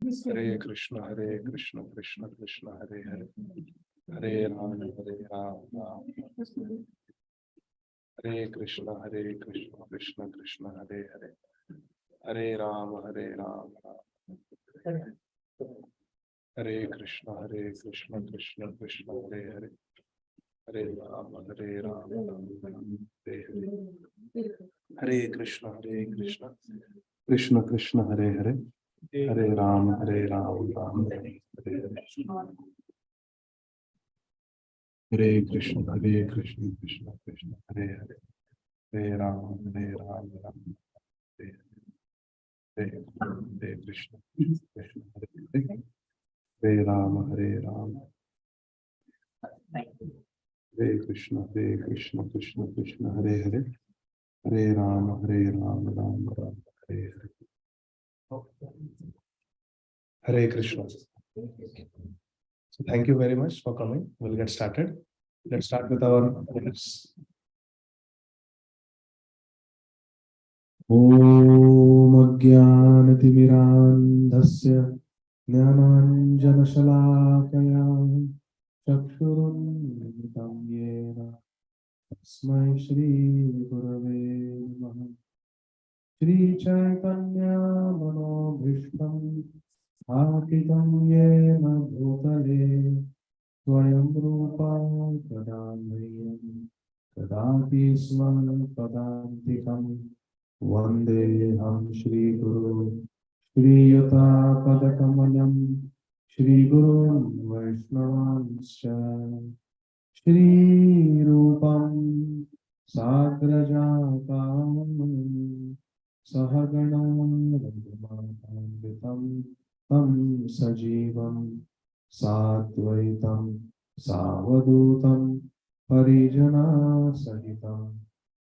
Hare Krishna Krishna Krishna Hare Hare, Hare Ram Ram. Hare Krishna Krishna Krishna Hare Hare, Hare Ram Ram. Hare Krishna Krishna Krishna Hare Hare, Hare Ram Ram Hare Hare. Hare Krishna Krishna Krishna Hare Hare, Hare Ram Ram Hare Hare. Hare Krishna Krishna Krishna Hare Hare, Hare Ram Ram Hare Hare. Hare Krishna Krishna Hare Hare, Hare Ram Hare Krishna Krishna Krishna Hare Hare, Hare Ram Ram Hare Hare. Hare Krishna. So thank you very much for coming. We'll get started. Let's start with our prayers. Om Ajnanatimirandhasya Jnananjanashalakaya Chakshurunmilitam Yena Tasmai Shri Gurave Namaha. Shri Chaitanya Manobhishtam Sthapitam Yena Bhutale Swayam Rupa Kadamriyam Kadati Swan Padantikam Vandeham Shri Guru Shri Yuta Padakamanam Shri Guru Vaishnavanscha Shri Rupam Sagrajatam Sahaganam Raghunatam Tam Sajivam Satvaitam Savadutam Parijana Sahitam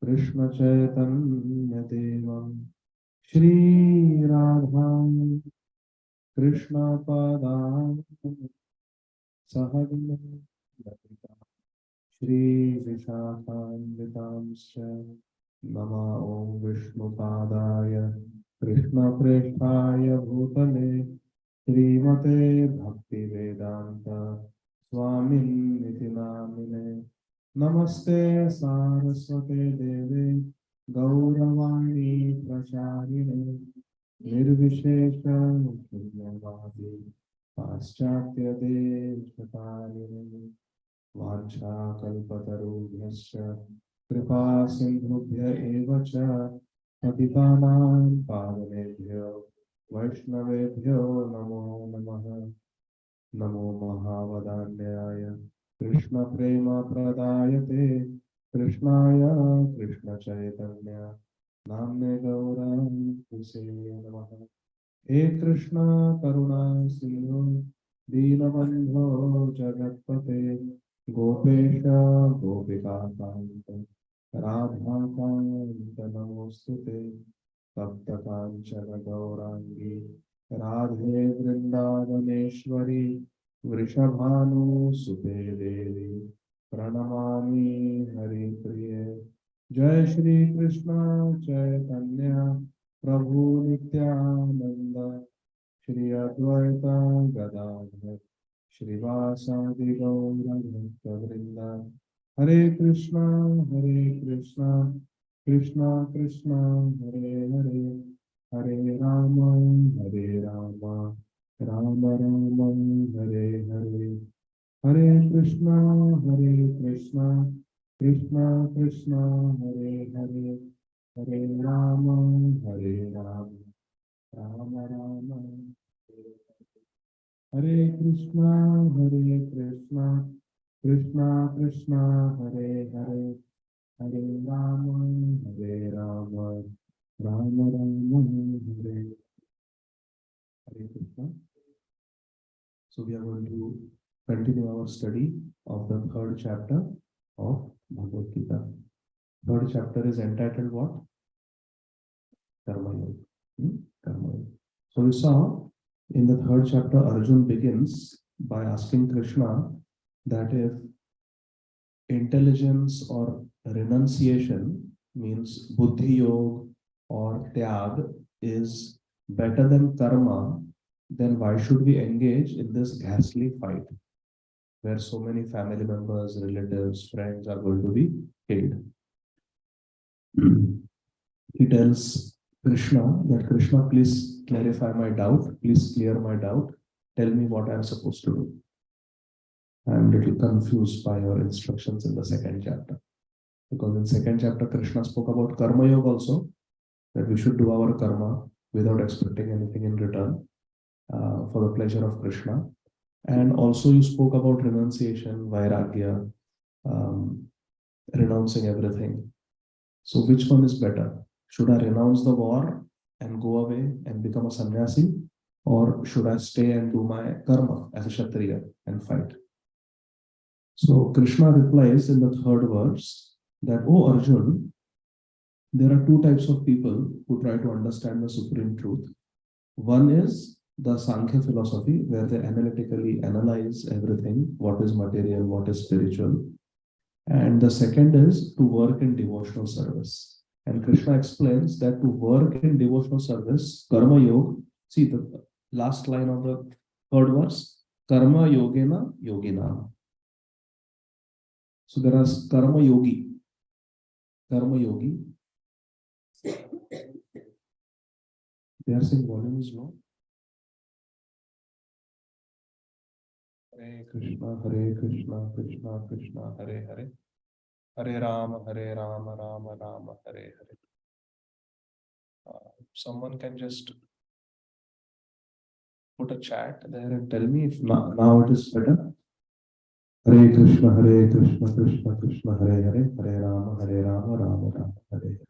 Krishna Chaitanya Devam Shri Radha Krishna Padam Sahagana Shri Vishakhanvitamscha Nama Om Vishnu Padaya Krishna Preshthaya Bhutale Srimate Bhakti Vedanta Swamin Niti Namine Namaste Saraswate Deve Gauravani Pracharine Nirvishesha Shunyavadi Paschatya Deshatarine Vancha Kalpatarubhyascha Kripa Sindhubhya Evacha Patitanam Pavanebhyo Vaishnavebhyo Namo Namaha. Namo Mahavadanyaya Krishna Prema Pradayate Krishnaya Krishna Chaitanya Namne Gauram Kuse Namaha. He Krishna Karuna Sindhu Dīnabandho Jagatpate Gopesha Gopika Kanta Radha Kanta Namostute Tapta Kanchana Gaurangi Radhe Vrindavaneshwari Vrishabhanu Sute Devi Pranamami Hari Priye. Jai Shri Krishna Chaitanya Prabhu Nityananda Shri Advaita Gadādhara Shrivasadi Gaura Bhaktavrinda. Hare Krishna Krishna Krishna Hare Hare, Hare Rama Rama Rama Hare Hare. Hare Krishna Krishna Krishna Hare Hare, Hare Rama Rama Rama Hare Krishna Krishna Krishna Hare Hare, Hare Rama Rama Rama Hare Krishna. So we are going to continue our study of the third chapter of Bhagavad Gita. Third chapter is entitled what? Karma Yoga. Karma Yoga. So we saw in the third chapter, Arjun begins by asking Krishna that if intelligence or renunciation means buddhi yoga or tyag is better than karma, then why should we engage in this ghastly fight where so many family members, relatives, friends are going to be killed? He tells Krishna that Krishna, please clarify my doubt, please clear my doubt, tell me what I am supposed to do. I am a little confused by your instructions in the second chapter. Because in second chapter, Krishna spoke about karma yoga also, that we should do our karma without expecting anything in return for the pleasure of Krishna. And also you spoke about renunciation, vairagya, renouncing everything. So which one is better? Should I renounce the war and go away and become a sannyasi? Or should I stay and do my karma as a kshatriya and fight? So Krishna replies in the third verse that, "Oh Arjun, there are two types of people who try to understand the supreme truth. One is the Sankhya philosophy, where they analytically analyze everything, what is material, what is spiritual. And the second is to work in devotional service. And Krishna explains that to work in devotional service, karma yoga, see the last line of the third verse, karma yogena yogina. So there is karma yogi. Karma yogi. They are saying volume is low. Hare Krishna, Krishna Krishna, Hare Hare. Hare Rama, Rama Rama, Hare Hare. Someone can just put a chat there and tell me if now it is better. Hare Krishna, Krishna Krishna, Hare Hare. Hare Rama, Rama Rama, Hare Hare.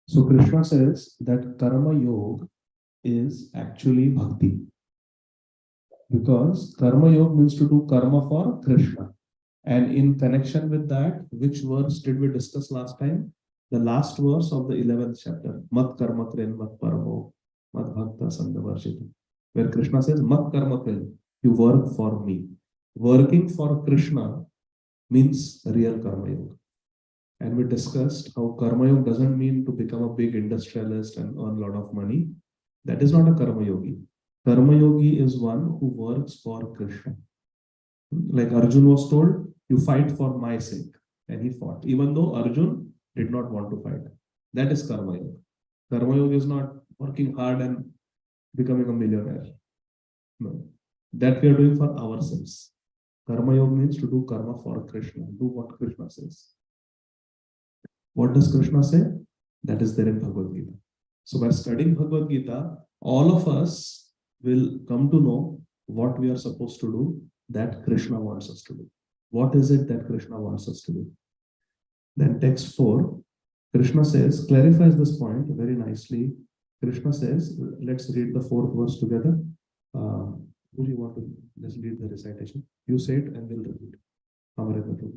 So Krishna says that karma yoga is actually bhakti. Because karma yoga means to do karma for Krishna. And in connection with that, which verse did we discuss last time? The last verse of the 11th chapter. Mat karma kren mat paramo mat bhakta sandhavarshita. Where Krishna says, Mat karma kren, you work for me. Working for Krishna means real karma yoga. And we discussed how karma yoga doesn't mean to become a big industrialist and earn a lot of money. That is not a karma yogi. Karma yogi is one who works for Krishna. Like Arjun was told, you fight for my sake. And he fought, even though Arjun did not want to fight. That is karma yoga. Karma yoga is not working hard and becoming a millionaire. No. That we are doing for ourselves. Karma yoga means to do karma for Krishna. Do what Krishna says. What does Krishna say? That is there in Bhagavad Gītā. So by studying Bhagavad Gītā, all of us will come to know what we are supposed to do that Krishna wants us to do. What is it that Krishna wants us to do? Then text 4, Krishna says, clarifies this point very nicely. Krishna says, let's read the 4th verse together. Who do you want to just lead the recitation? You say it and we'll repeat. Amrita.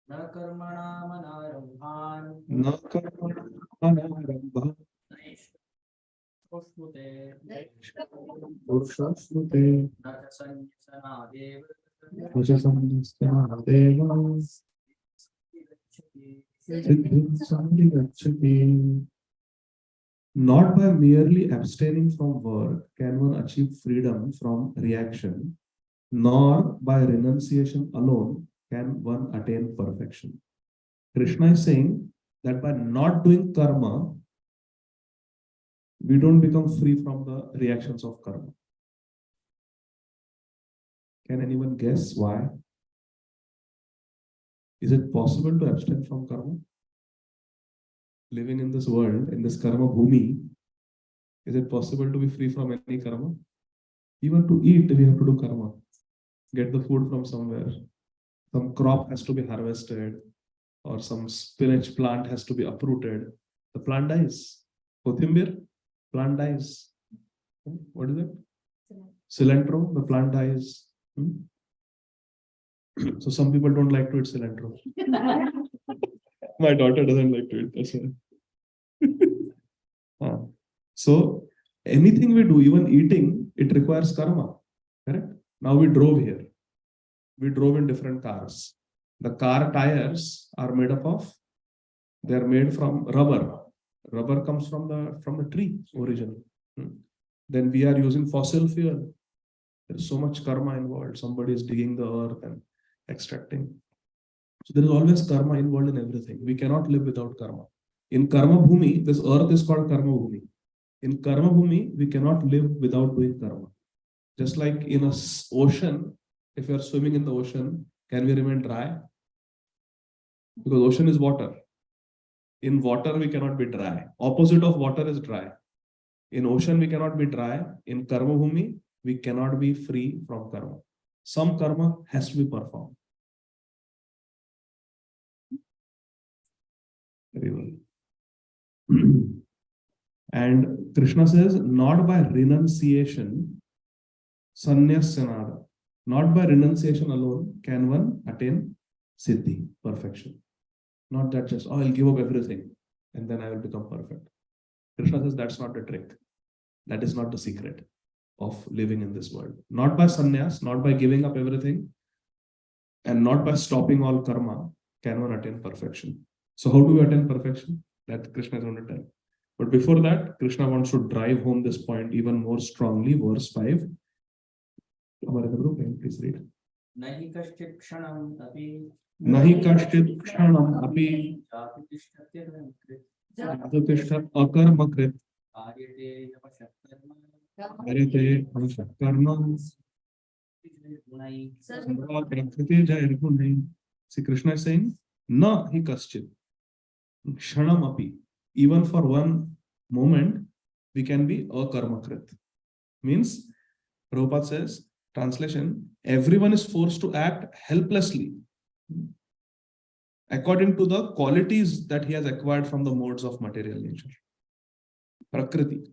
Na karmana manarambhan. Na karmana manarambhan. Purushasmute. Vajasamyasana deva. Not by merely abstaining from work can one achieve freedom from reaction, nor by renunciation alone can one attain perfection. Krishna is saying that by not doing karma, we don't become free from the reactions of karma. Can anyone guess why? Is it possible to abstain from karma? Living in this world, in this karma bhumi, is it possible to be free from any karma? Even to eat, we have to do karma. Get the food from somewhere. Some crop has to be harvested, or some spinach plant has to be uprooted. The plant dies. Kothimbir, plant dies. What is it? Cilantro, the plant dies. So some people don't like to eat cilantro. My daughter doesn't like to eat. That's why. So anything we do, even eating, it requires karma. Correct? Now we drove here. We drove in different cars. The car tires are made up of, they are made from rubber. Rubber comes from the tree originally. then we are using fossil fuel. There's so much karma involved. Somebody is digging the earth and extracting. So there is always karma involved in everything. We cannot live without karma. In karma bhumi, this earth is called karma bhumi. In karma bhumi, we cannot live without doing karma. Just like in a ocean, if you are swimming in the ocean, can we remain dry? Because ocean is water. In water, we cannot be dry. Opposite of water is dry. In ocean, we cannot be dry. In karma bhumi, we cannot be free from karma. Some karma has to be performed. Very well. And Krishna says, not by renunciation, sannyasanada, not by renunciation alone can one attain siddhi, perfection. Not that just, oh, I'll give up everything and then I will become perfect. Krishna says that's not the trick. That is not the secret of living in this world. Not by sannyas, not by giving up everything, and not by stopping all karma can one attain perfection. So how do we attain perfection? That Krishna is going to tell. But before that, Krishna wants to drive home this point even more strongly. Verse 5. Please read. Nahi kaschit kshanam api Nahi kaschit kshanam api jatutishtat akarmakrit aryate yapashatkarma arite avashatkarma sarva prakriti jairgunai. See, Krishna is saying, na hi kaschit kshanam api. Even for one moment, we can be akarmakrit. Means, Prabhupada says, translation, everyone is forced to act helplessly according to the qualities that he has acquired from the modes of material nature, prakriti.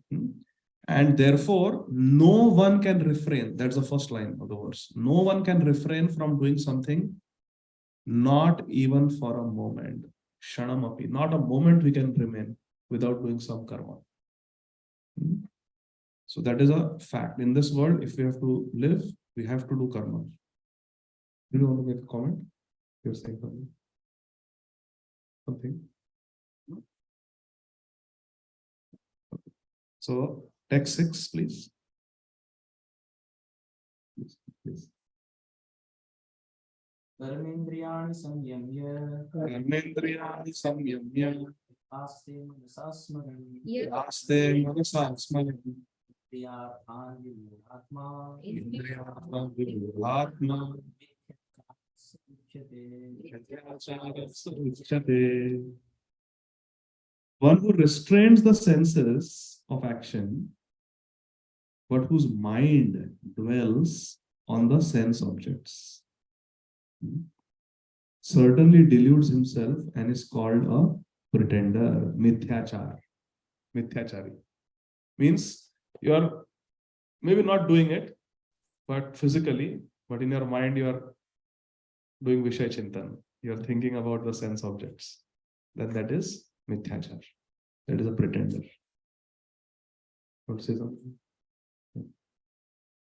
And therefore, no one can refrain. That's the first line of the verse. No one can refrain from doing something, not even for a moment. Shanamapi. Not a moment we can remain without doing some karma. So that is a fact. In this world, if we have to live, we have to do karma. Do you want to make a comment? You're saying something. Something. So, text 6, please. Please. Karmendriyani samyamya Karmendriyani samyamya aste manasasmaran aste manasasmaran indriyatman vimulatma indriyatman vimulatma uchyate. One who restrains the senses of action, but whose mind dwells on the sense objects, certainly deludes himself and is called a pretender, mithyachar. Mithyachari means you are maybe not doing it, but physically, but in your mind you are doing Vishay Chintan. You are thinking about the sense objects. Then that is mithyachar. That is a pretender. Want to say something?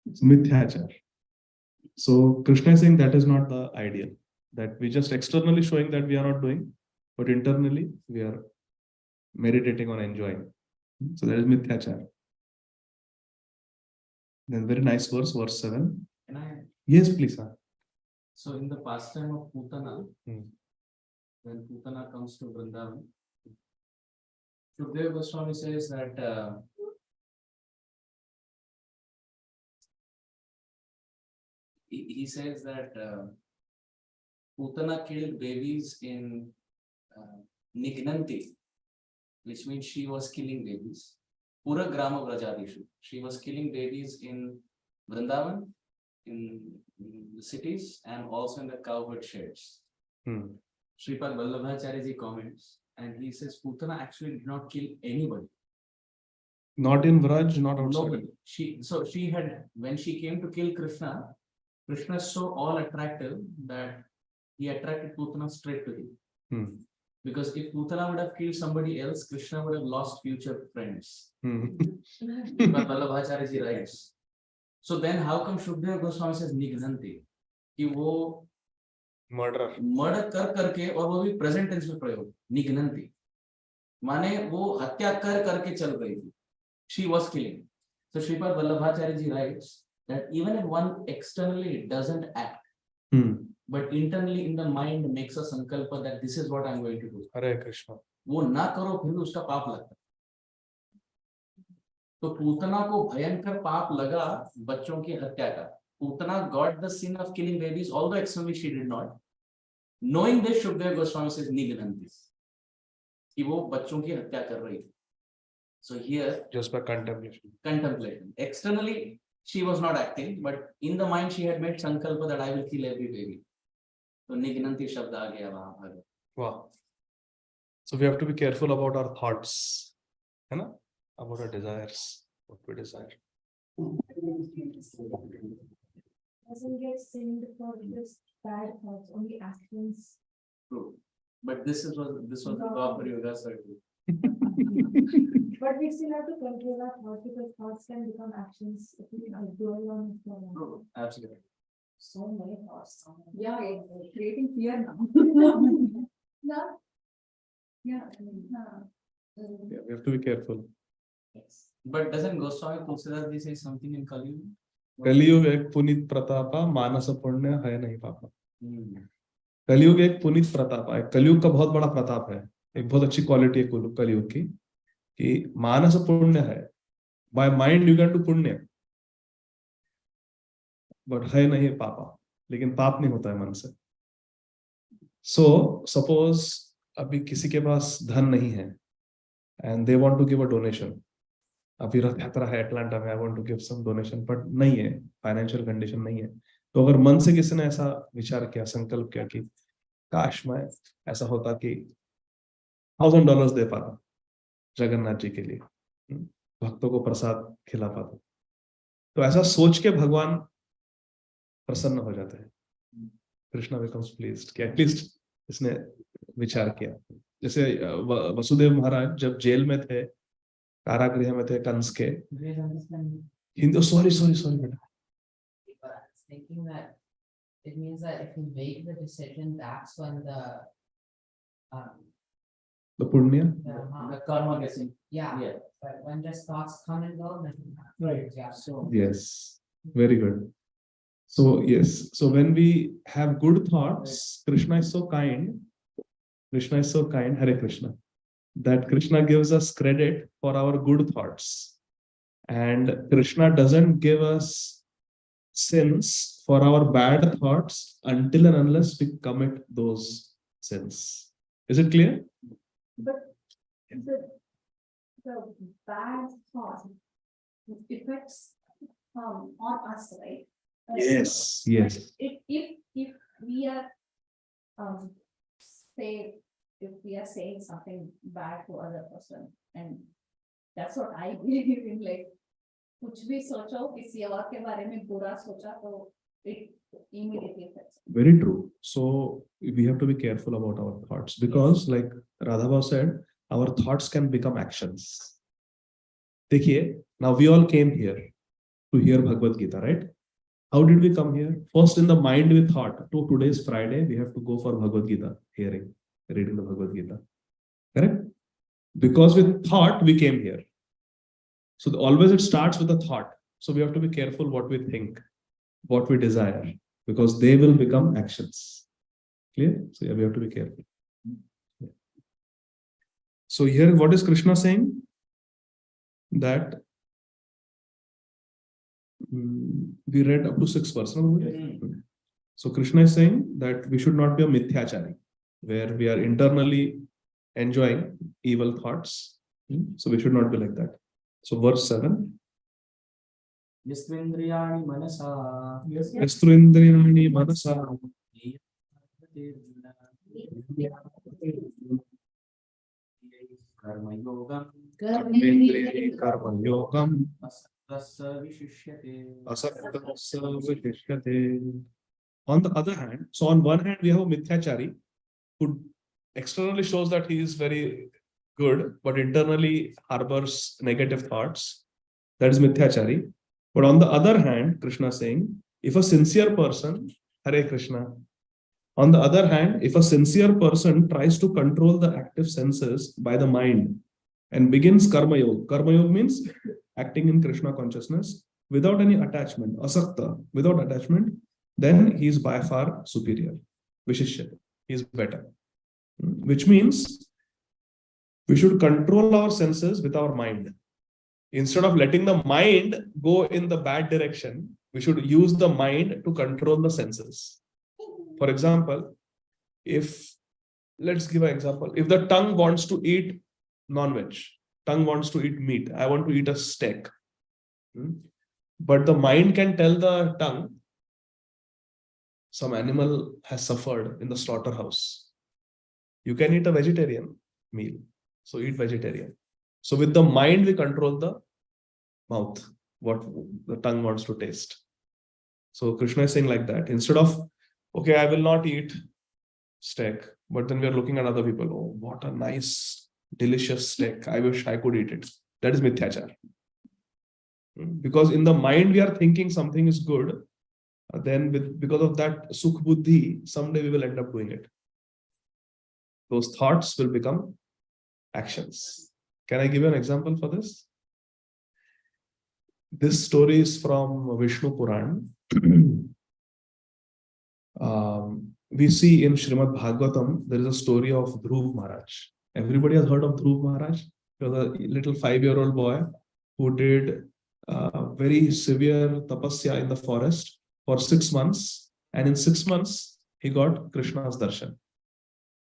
It's mithyachar. So Krishna is saying that is not the ideal. That we just externally showing that we are not doing, but internally we are meditating on enjoying. So that is mithyachar. Then very nice verse, verse 7. Can I? Yes, please, sir. So in the pastime of Putana, when Putana comes to Vrindavan, Shukadeva Goswami says that he says that Putana killed babies in Nignanti, which means she was killing babies. Pura Grama Vrajadishu. She was killing babies in Vrindavan, in the cities, and also in the cowherd sheds. Sripad Vallabhacharya comments, and he says Putana actually did not kill anybody. Not in Vraj, not outside. Nobody. She had, when she came to kill Krishna, Krishna is so all attractive that he attracted Putana straight to him. Because if Putana would have killed somebody else, Krishna would have lost future friends. But Vallabhacharya writes. So then how come Shukadeva Goswami says Nignanti? कि वो murder कर करके, और वो भी present tense में प्रयोग, निघ्नन्ति माने वो हत्या कर करके चल रही थी. She was killing. So Sripad Vallabhacharya ji writes that even if one externally doesn't act, but internally in the mind makes a sankalpa that this is what I'm going to do. Hare Krishna. वो ना करो फिर भी उसका पाप लगता है. तो पूतना को भयंकर पाप लगा बच्चों की हत्या का. Putana got the sin of killing babies, although externally she did not. Knowing this, Shukdev Goswami says Niganantis, कि वो बच्चों की हत्या कर रही थी. So here, just by contemplation. Contemplation. Externally, she was not acting, but in the mind she had made sankalpa that I will kill every baby. So Nigananti shabd aa gaya wahan bhag. Wow. So we have to be careful about our thoughts, है ना? About our desires, what we desire. Doesn't get sinned for just bad thoughts, only actions. True. But this was the proper yoga circle. But we still have to control our thoughts because thoughts can become actions if we dwell on it for long. True. Absolutely. So many thoughts. Yeah, it's creating fear now. No. Yeah. Yeah, we have to be careful. Yes. But doesn't Goswami Tulsidas ji say something in Kali Yuga? कलियुग एक पुनीत प्रतापा मानस पुण्य है नहीं पापा. कलियुग एक पुनीत प्रताप है. कलियुग का बहुत बड़ा प्रताप है. एक बहुत अच्छी क्वालिटी है कलियुग की कि मानस पुण्य है. By mind you can do पुण्य, बट है नहीं पापा. लेकिन पाप नहीं होता है मन से. सो सपोज अभी किसी के पास धन नहीं है and they want to give a donation. अभी रथ यात्रा है अटलांटा में, I want to give some donation, but नहीं है, फाइनेंशियल कंडीशन नहीं है. तो अगर मन से किसी ने ऐसा विचार किया, संकल्प किया कि काश मैं ऐसा होता कि $1000 दे पाता जगन्नाथ जी के लिए, भक्तों को प्रसाद खिला पाता, तो ऐसा सोच के भगवान प्रसन्न हो जाते हैं. कृष्णा बिकम्स प्लीज्ड कि एटलीस्ट इसने विचार किया. जैसे वसुदेव महाराज जब जेल में थे, कारागृह में थे कंस के. हिंदू सॉरी बेटा. But I was thinking that it means that if you make the decision, that's when the punya. The karma gets in. Yeah. Yeah. But when just thoughts come and go, then Right. yeah. So Yes, very good. So yes, so when we have good thoughts, Krishna is so kind. Krishna is so kind, Hare Krishna, that Krishna gives us credit for our good thoughts. And Krishna doesn't give us sins for our bad thoughts until and unless we commit those sins. Is it clear? But the bad thought affects on us, right? Yes. If we are say if we are saying something bad to other person, and that's what I believe in, like कुछ भी सोचो किसी और के बारे में बुरा सोचा तो it immediately affects. Very true. So we have to be careful about our thoughts because, like Radhava said, our thoughts can become actions. देखिए, now we all came here to hear Bhagavad Gita, right? How did we come here? First, in the mind we thought, today is Friday, we have to go for Bhagavad Gita hearing, reading the Bhagavad Gita. Correct? Because we thought, we came here. So always it starts with a thought. So we have to be careful what we think, what we desire, because they will become actions. Clear? So yeah, we have to be careful. Yeah. So here, what is Krishna saying? That we read up to 6 verses. So Krishna is saying that we should not be a mithyachari, where we are internally enjoying evil thoughts. So we should not be like that. So verse 7. Yastvindriyani manasa. Yastrindriyani manasa. Karma yoga. Karma yogam. Asaktasya vishishyate. Asaktasya vishishyate. On the other hand, so on one hand we have a mithyachari who externally shows that he is very good, but internally harbors negative thoughts. That is mithyachari. But on the other hand, Krishna is saying, if a sincere person, Hare Krishna, on the other hand, if a sincere person tries to control the active senses by the mind and begins karma yoga means acting in Krishna consciousness without any attachment, asakta, without attachment, then he is by far superior. Vishishya, he is better. Which means we should control our senses with our mind. Instead of letting the mind go in the bad direction, we should use the mind to control the senses. For example, let's give an example. If the tongue wants to eat non-veg, tongue wants to eat meat, I want to eat a steak. But the mind can tell the tongue, some animal has suffered in the slaughterhouse. You can eat a vegetarian meal, so eat vegetarian. So with the mind, we control the mouth, what the tongue wants to taste. So Krishna is saying like that. Instead of, okay, I will not eat steak, but then we are looking at other people. Oh, what a nice, delicious steak. I wish I could eat it. That is mithyachar. Because in the mind, we are thinking something is good. Then because of that sukh buddhi, someday we will end up doing it. Those thoughts will become actions. Can I give you an example for this? This story is from Vishnu Puran. We see in Srimad Bhagavatam, there is a story of Dhruv Maharaj. Everybody has heard of Dhruv Maharaj. He was a little 5-year-old boy who did very severe tapasya in the forest for 6 months. And in 6 months, he got Krishna's darshan.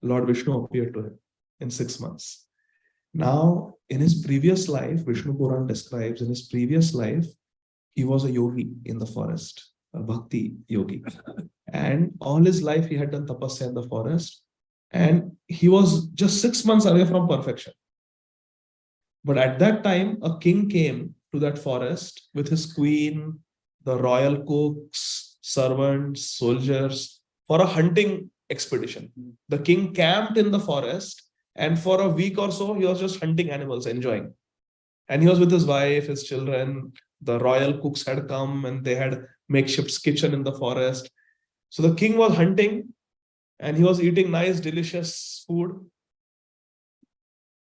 Lord Vishnu appeared to him in 6 months. Now, in his previous life, Vishnu Puran describes, in his previous life, he was a yogi in the forest, a bhakti yogi. And all his life, he had done tapasya in the forest. And he was just 6 months away from perfection. But at that time, a king came to that forest with his queen, the royal cooks, servants, soldiers, for a hunting expedition. The king camped in the forest, and for a week or so, he was just hunting animals, enjoying. And he was with his wife, his children. The royal cooks had come and they had makeshift kitchen in the forest. So the king was hunting and he was eating nice, delicious food.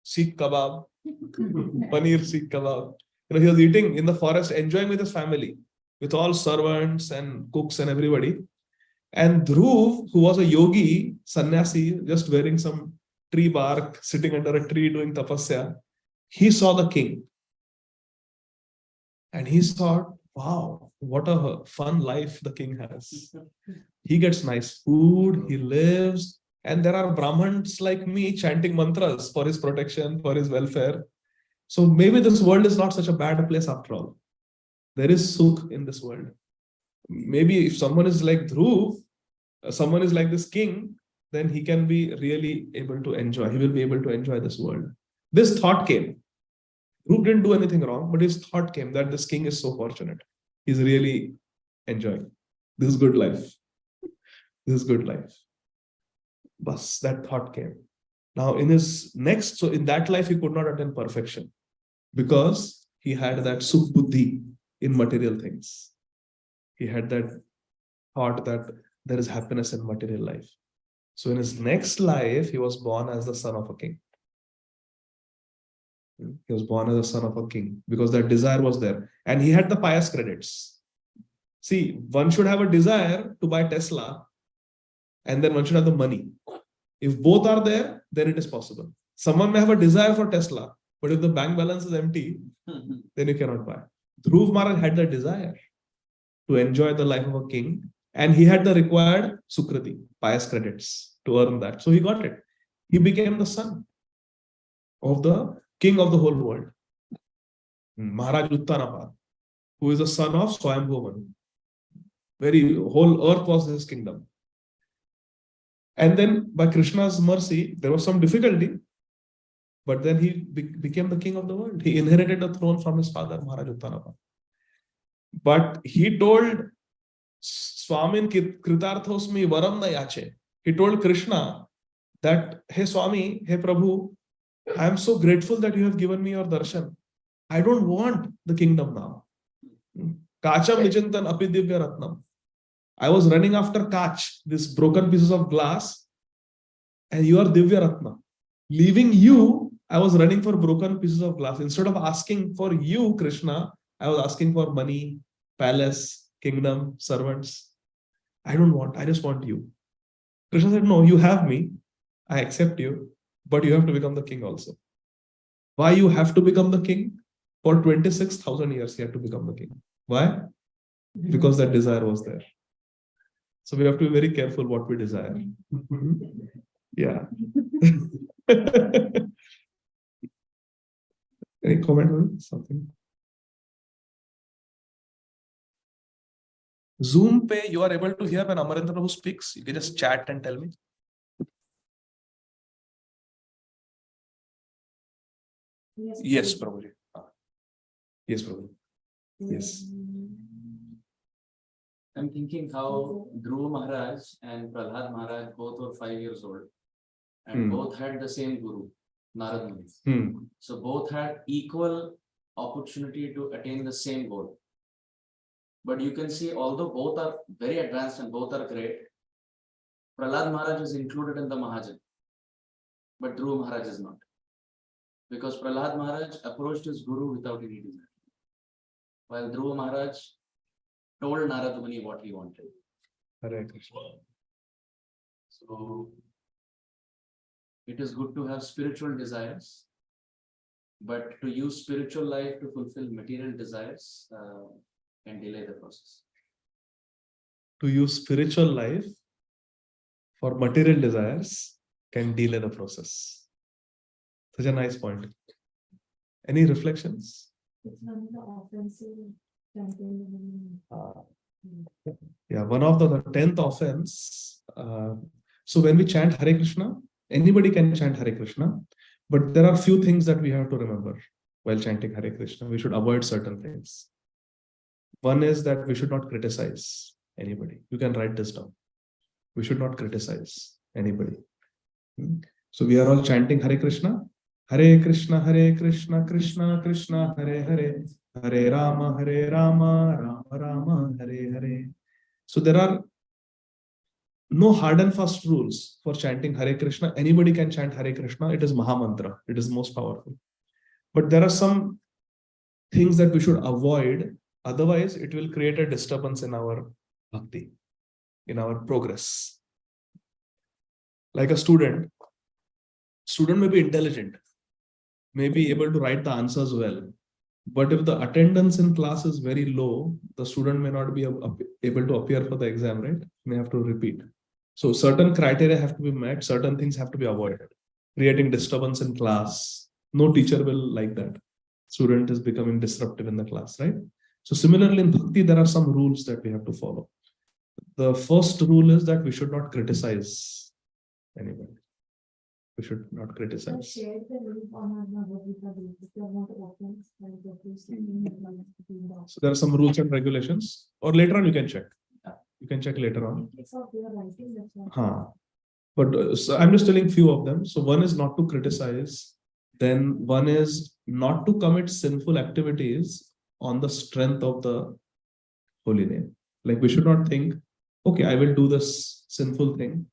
Seekh kebab, paneer seekh kebab. He was eating in the forest, enjoying with his family, with all servants and cooks and everybody. And Dhruv, who was a yogi, sannyasi, just wearing some tree bark, sitting under a tree doing tapasya, he saw the king. And he thought, wow, what a fun life the king has. He gets nice food, he lives, and there are Brahmins like me chanting mantras for his protection, for his welfare. So maybe this world is not such a bad place after all. There is sukh in this world. Maybe if someone is like Dhruv, someone is like this king, then he can be really able to enjoy. He will be able to enjoy this world. This thought came. Dhruv didn't do anything wrong, but his thought came that this king is so fortunate. He's really enjoying. This is good life. This is good life. Bas, that thought came. Now in his next, so in that life, he could not attain perfection because he had that sukh buddhi in material things. He had that thought that there is happiness in material life. So in his next life, he was born as the son of a king. He was born as the son of a king because that desire was there. And he had the pious credits. See, one should have a desire to buy Tesla and then one should have the money. If both are there, then it is possible. Someone may have a desire for Tesla, but if the bank balance is empty, then you cannot buy. Dhruv Maharaj had the desire to enjoy the life of a king, and he had the required sukriti, pious credits, to earn that. So he got it. He became the son of the king of the whole world, Maharaj Uttanapad, who is the son of Swayambhuvan. Very whole earth was his kingdom. And then by Krishna's mercy, there was some difficulty, but then he became the king of the world. He inherited the throne from his father, Maharaj Uttanapad. But he told Swamin Kritarthosmi Varam na yache. He told Krishna that, hey Swami, hey Prabhu, I am so grateful that you have given me your darshan. I don't want the kingdom now. Kacham Nichintan Api Divya Ratnam. I was running after Kach, these broken pieces of glass, and you are Divya Ratna. Leaving you, I was running for broken pieces of glass. Instead of asking for you, Krishna, I was asking for money, palace, kingdom, servants. I don't want, I just want you. Krishna said, no, you have me. I accept you, but you have to become the king also. Why you have to become the king? For 26,000 years, he had to become the king. Why? Because that desire was there. So we have to be very careful what we desire. Yeah. Any comment on something? Zoom pe, you are able to hear when Amarendra Prabhu speaks. You can just chat and tell me. Yes, Prabhuji. Yes, Prabhu. Yes. I'm thinking how Dhruva Maharaj and Prahlad Maharaj both were 5 years old and both had the same guru, Narad Muni. So both had equal opportunity to attain the same goal. But you can see, although both are very advanced and both are great, Prahlad Maharaj is included in the Mahajan, but Dhruva Maharaj is not. Because Prahlad Maharaj approached his guru without any desire, while Dhruva Maharaj told Narad Muni what he wanted. Hare Krishna. So it is good to have spiritual desires, but to use spiritual life to fulfill material desires can delay the process. To use spiritual life for material desires can delay the process. Such a nice point. Any reflections? It's one of the offensive chanting. Yeah, one of the 10th offense. So when we chant Hare Krishna, anybody can chant Hare Krishna, but there are few things that we have to remember while chanting Hare Krishna. We should avoid certain things. One is that we should not criticize anybody. You can write this down. We should not criticize anybody. So we are all chanting Hare Krishna. Hare Krishna, Krishna Krishna, Hare Hare, Hare Rama, Rama Rama, Hare Hare. So there are no hard and fast rules for chanting Hare Krishna. Anybody can chant Hare Krishna. It is Mahamantra. It is most powerful. But there are some things that we should avoid. Otherwise, it will create a disturbance in our bhakti, in our progress. Like a student may be intelligent, may be able to write the answers well. But if the attendance in class is very low, the student may not be able to appear for the exam, right? May have to repeat. So certain criteria have to be met, certain things have to be avoided. Creating disturbance in class. No teacher will like that. Student is becoming disruptive in the class, right? So similarly in bhakti, there are some rules that we have to follow. The first rule is that we should not criticize anybody. We should not criticize. Share the link on our Bhagavad Gita if you want to open. So there are some rules and regulations, or later on you can check. You can check later on. But so I'm just telling few of them. So one is not to criticize. Then one is not to commit sinful activities on the strength of the holy name. Like we should not think, okay, I will do this sinful thing.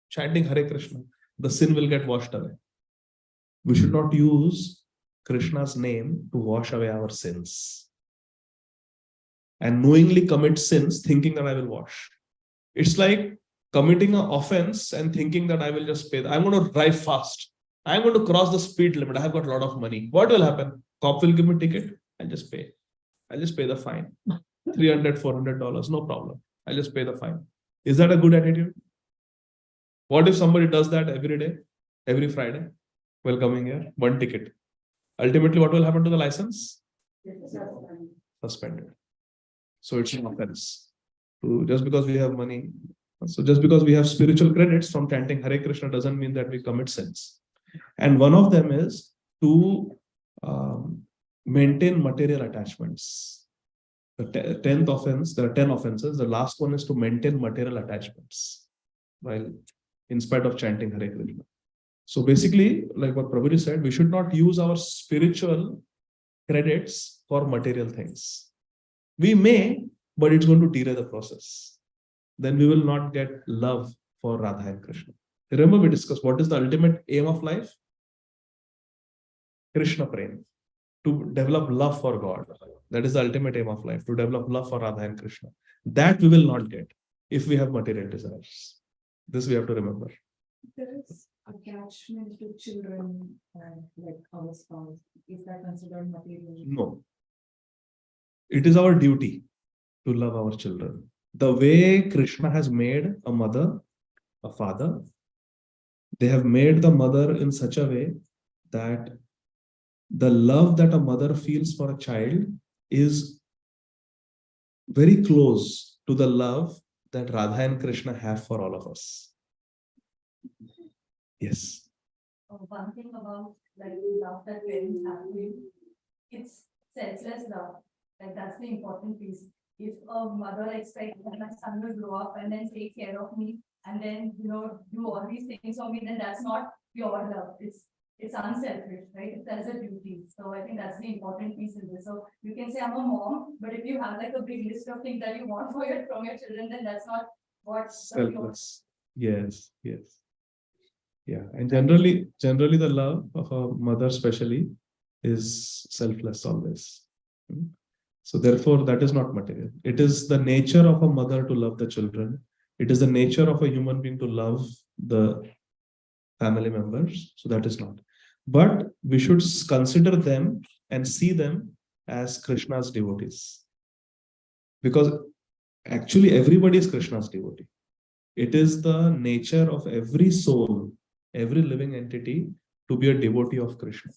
Chanting Hare Krishna, the sin will get washed away. We should not use Krishna's name to wash away our sins. And knowingly commit sins thinking that I will wash. It's like committing an offense and thinking that I will just pay. I'm going to drive fast. I'm going to cross the speed limit. I have got a lot of money. What will happen? Cop will give me a ticket. I'll just pay. I'll just pay the fine. $300, $400, no problem. I'll just pay the fine. Is that a good attitude? What if somebody does that every day, every Friday, while coming here? One ticket. Ultimately, what will happen to the license? Suspended. So it's an offense. So just because we have money, so just because we have spiritual credits from chanting Hare Krishna doesn't mean that we commit sins. And one of them is to maintain material attachments. The 10th offense, there are 10 offenses. The last one is to maintain material attachments while in spite of chanting Hare Krishna. So basically, like what Prabhuji said, we should not use our spiritual credits for material things. We may, but it's going to delay the process. Then we will not get love for Radha and Krishna. Remember, we discussed what is the ultimate aim of life? Krishna Prem, to develop love for God. That is the ultimate aim of life, to develop love for Radha and Krishna. That we will not get if we have material desires. This we have to remember. There is attachment to children and like our spouse. Is that considered material? No. It is our duty to love our children. The way Krishna has made a mother, a father, they have made the mother in such a way that the love that a mother feels for a child is very close to the love that Radha and Krishna have for all of us. Yes. One thing about like love that parents have, it's selfless love. Like that's the important piece. If a mother expects that my son will grow up and then take care of me and then do all these things for me, then that's not pure love. It's unselfish, right? It's as a duty. So I think that's the important piece in this. So you can say I'm a mom, but if you have like a big list of things that you want from your children, then that's not what Selfless. Yes, yes. Yeah. And generally the love of a mother especially is selfless always. So therefore, that is not material. It is the nature of a mother to love the children. It is the nature of a human being to love the family members. So that is not. But we should consider them and see them as Krishna's devotees. Because actually everybody is Krishna's devotee. It is the nature of every soul, every living entity to be a devotee of Krishna.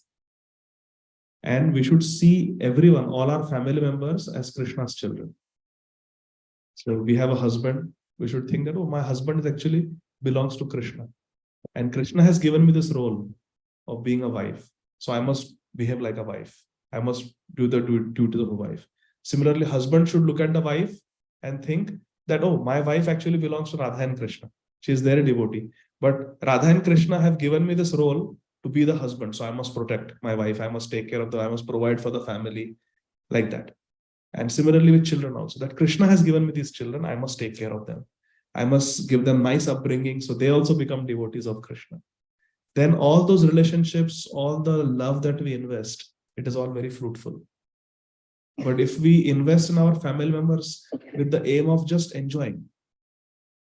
And we should see everyone, all our family members as Krishna's children. So we have a husband, we should think that, oh, my husband is actually belongs to Krishna. And Krishna has given me this role of being a wife. So I must behave like a wife. I must do the duty of a wife. Similarly, husband should look at the wife and think that, oh, my wife actually belongs to Radha and Krishna. She is their devotee. But Radha and Krishna have given me this role to be the husband. So I must protect my wife. I must take care of them. I must provide for the family, like that. And similarly with children also, that Krishna has given me these children. I must take care of them. I must give them nice upbringing. So they also become devotees of Krishna. Then all those relationships, all the love that we invest, it is all very fruitful. But if we invest in our family members with the aim of just enjoying,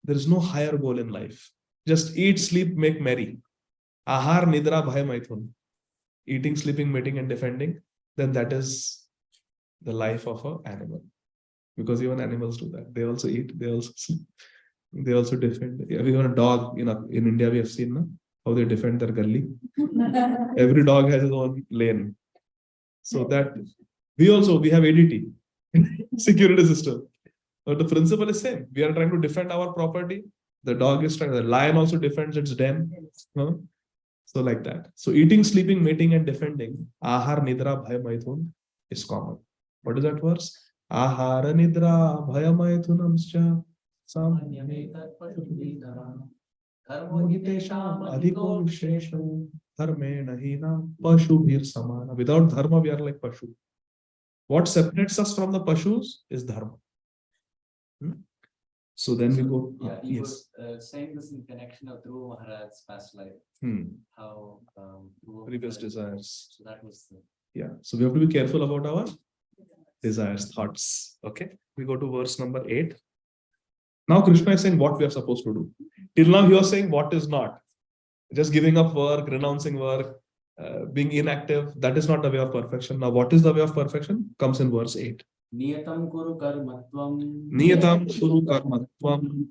there is no higher goal in life. Just eat, sleep, make merry. Ahar, nidra, bhai, maithun. Eating, sleeping, mating, and defending, then that is the life of an animal. Because even animals do that. They also eat, they also sleep, they also defend. Even a dog, in India, we have seen how they defend their gully. Every dog has his own lane. So that we have ADT, security system. But the principle is same. We are trying to defend our property. The dog is trying, the lion also defends its den. So like that. So eating, sleeping, mating, and defending, ahar, nidra, bhaya, maithun is common. What is that verse? Ahara, nidra, bhaya, maithunamscha Without dharma, we are like pashu. What separates us from the pashus is dharma. So then we go. Yeah, you Yes. were saying this in connection of Dhruva Maharaj's past life. How Previous desires. So that was Yeah. So we have to be careful about our desires, thoughts. Okay. We go to verse number 8. Now Krishna is saying what we are supposed to do. Till now he was saying what is not. Just giving up work, renouncing work, being inactive. That is not the way of perfection. Now what is the way of perfection? Comes in verse 8. Niyatam kuru karmatvam. Niyatam kuru karmatvam.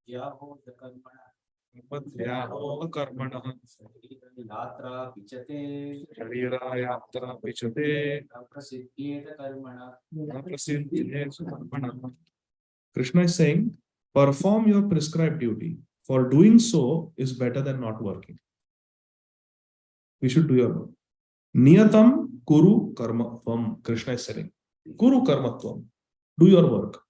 Yaho karmana. Yaho karmana. Yatra pichate. Sharira yatra pichate. Naprasiddhyeta karmana. Naprasiddhyeta karmana. Krishna is saying, perform your prescribed duty. For doing so is better than not working. We should do your work. Niyatam kuru karmatvam. Krishna is saying, kuru karmatvam. Do your work.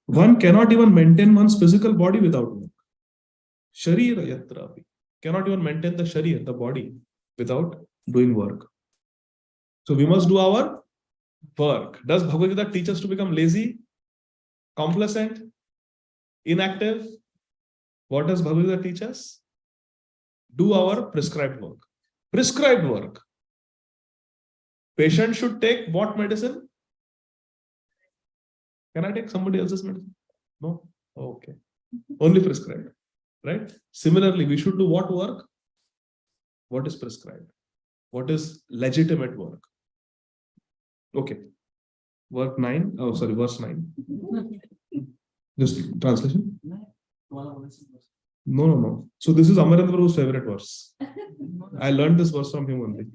One cannot even maintain one's physical body without work. Sharira yatrapi. Cannot even maintain the sharir, the body, without doing work. So we must do our work. Does Bhagavad Gita teach us to become lazy, complacent, inactive? What does Bhagavad Gita teach us? Do our prescribed work. Prescribed work. Patient should take what medicine? Can I take somebody else's medicine? No? Okay. Only prescribed. Right? Similarly, we should do what work? What is prescribed? What is legitimate work? Okay. Verse 9. Just translation? No. So this is Amarendra Prabhu's favorite verse. I learned this verse from him only.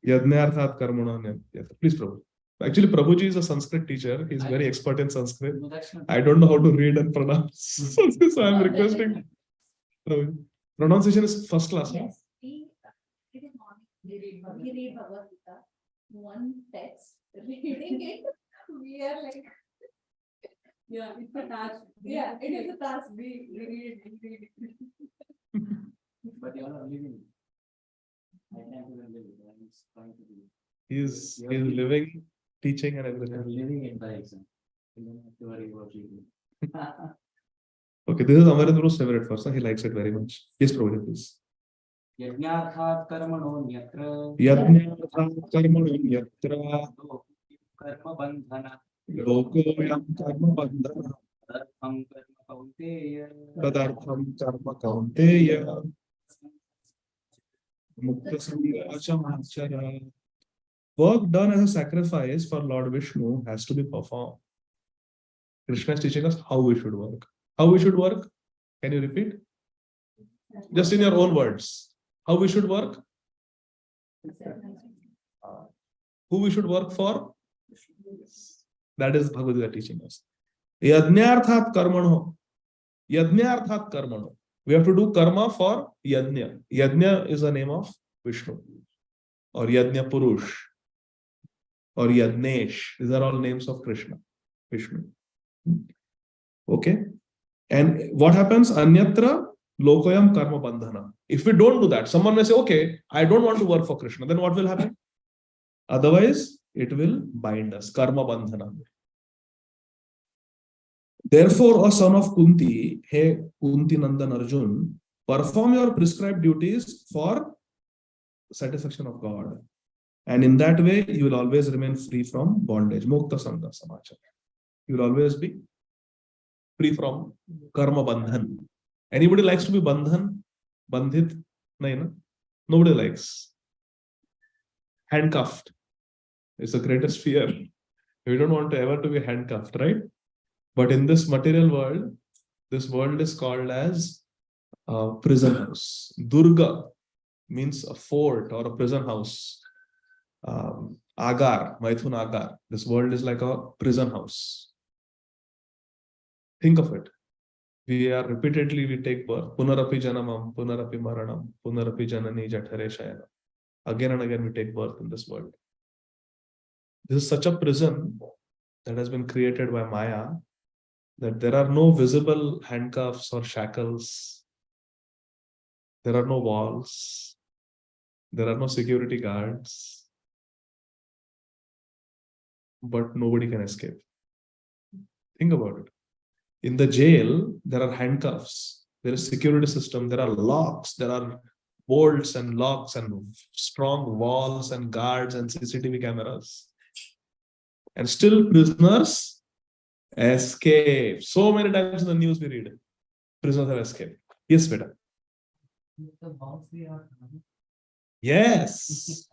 Yajnarthat karmana nyatra. Please, Prabhu. Actually, Prabhuji is a Sanskrit teacher. He's very expert in Sanskrit. I don't know how to read and pronounce. So I'm requesting. Prabhuji. Pronunciation is first class. Yes, we read Bhagavad Gita, one text, reading it, we are like, Yeah, it's a task. yeah, it is a task. We read it. But you all are living. I can't even live it. I'm just trying to do it. He's living, teaching, and You're everything. living it by example. You don't have to worry about reading. Okay, this is Amarendra's favorite verse. He likes it very much. Yes, Prabhuji, please. Yajnarthat karmano nyatra Yajnarthat karmano yatra karma bandhana lokoyam karma bandhana tadartham karma kaunteya tadartham karma kaunteya mukta samachara. Work done as a sacrifice for Lord Vishnu has to be performed. Krishna is teaching us how we should work. How we should work? Can you repeat? Just in your own words. How we should work? Who we should work for? That is Bhagavad Gita teaching us. Yajnarthat karmano. Yajnarthat karmano. We have to do karma for yajna. Yajna is the name of Vishnu. Or Yajna Purush. Or Yajnesh. These are all names of Krishna. Vishnu. Okay. And what happens? Anyatra lokoyam karma bandhana. If we don't do that, someone may say, okay, I don't want to work for Krishna. Then what will happen? Otherwise, it will bind us. Karma bandhana. Therefore, O son of Kunti, hey Kunti Nandan Arjun, perform your prescribed duties for satisfaction of God. And in that way, you will always remain free from bondage. Mukta Sangha Samachara. You will always be free from karma bandhan. Anybody likes to be bandhan? Bandhit? No. Nobody likes. Handcuffed. It's the greatest fear. We don't want to ever to be handcuffed, right? But in this material world, this world is called as a prison house. Durga means a fort or a prison house. Agar, Maithun Agar. This world is like a prison house. Think of it. We take birth. Punarapi janamam, punarapi maranam, punarapi janani jathare shayana. Again and again we take birth in this world. This is such a prison that has been created by Maya that there are no visible handcuffs or shackles. There are no walls. There are no security guards. But nobody can escape. Think about it. In the jail, there are handcuffs. There is security system. There are locks. There are bolts and locks and strong walls and guards and CCTV cameras. And still prisoners escape. So many times in the news we read, prisoners have escaped. Yes, beta. The walls we are. Yes.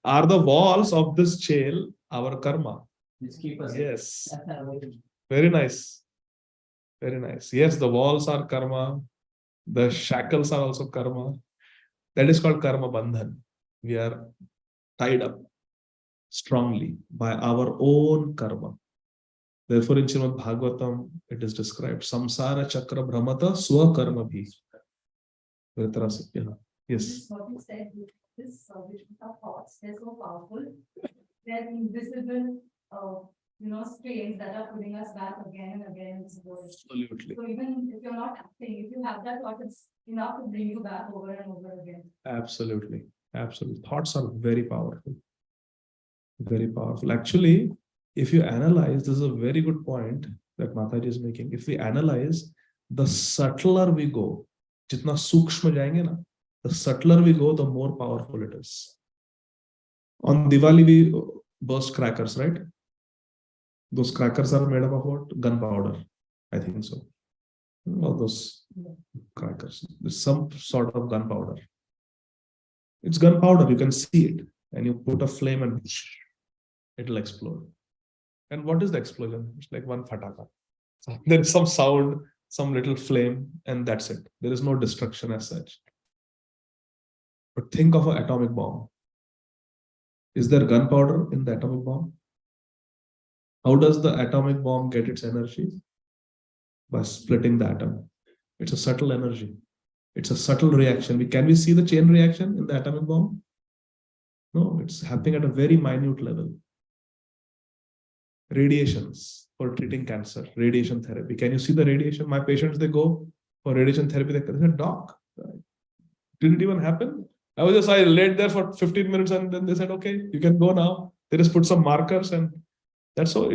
Are the walls of this jail our karma? Just keep us. Yes. Very nice. Very nice. Yes, the walls are karma. The shackles are also karma. That is called karma bandhan. We are tied up strongly by our own karma. Therefore, in Srimad Bhagavatam, it is described samsara chakra brahmata swa karma bhi. Yes. What you said, this thoughts, they're so powerful. They're invisible, strains that are putting us back again and again in this world. Absolutely. So even if you're not acting, if you have that thought, it's enough to bring you back over and over again. Absolutely. Absolutely. Thoughts are very powerful. Very powerful. Actually, if you analyze, this is a very good point that Mataji is making. If we analyze, the subtler we go, jitna sukshma jayenge na, The subtler we go, the more powerful it is. On Diwali, we burst crackers, right? Those crackers are made up of what? Gunpowder. I think so. All those crackers. There's some sort of gunpowder. It's gunpowder, you can see it. And you put a flame and it'll explode. And what is the explosion? It's like one fataka. So there is some sound, some little flame, and that's it. There is no destruction as such. But think of an atomic bomb. Is there gunpowder in the atomic bomb? How does the atomic bomb get its energy? By splitting the atom. It's a subtle energy. It's a subtle reaction. Can we see the chain reaction in the atomic bomb? No, it's happening at a very minute level. Radiations for treating cancer, radiation therapy. Can you see the radiation? My patients, they go for radiation therapy. They say, doc, did it even happen? I laid there for 15 minutes and then they said, okay, you can go now. They just put some markers and that's all.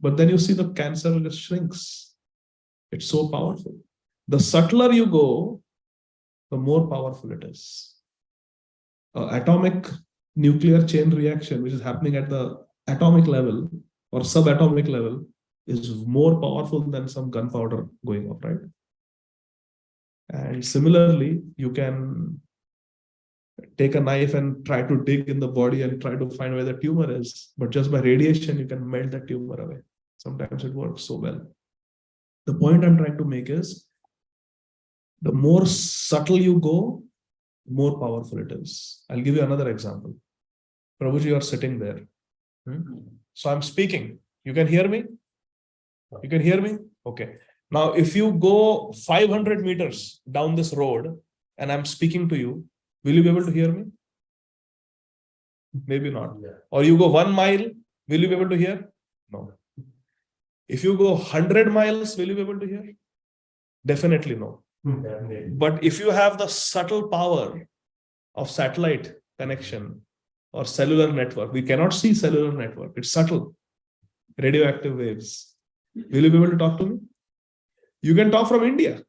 But then you see the cancer just shrinks. It's so powerful. The subtler you go, the more powerful it is. Atomic nuclear chain reaction, which is happening at the atomic level or subatomic level, is more powerful than some gunpowder going off, right? And similarly, you can take a knife and try to dig in the body and try to find where the tumor is. But just by radiation, you can melt the tumor away. Sometimes it works so well. The point I'm trying to make is, the more subtle you go, the more powerful it is. I'll give you another example. Prabhuji, you are sitting there. So I'm speaking. You can hear me? You can hear me? Okay. Now, if you go 500 meters down this road and I'm speaking to you, will you be able to hear me? Maybe not. Or you go 1 mile, will you be able to hear? No. If you go 100 miles, will you be able to hear? Definitely no. But if you have the subtle power of satellite connection or cellular network, we cannot see cellular network. It's subtle. Radioactive waves. Will you be able to talk to me? You can talk from India,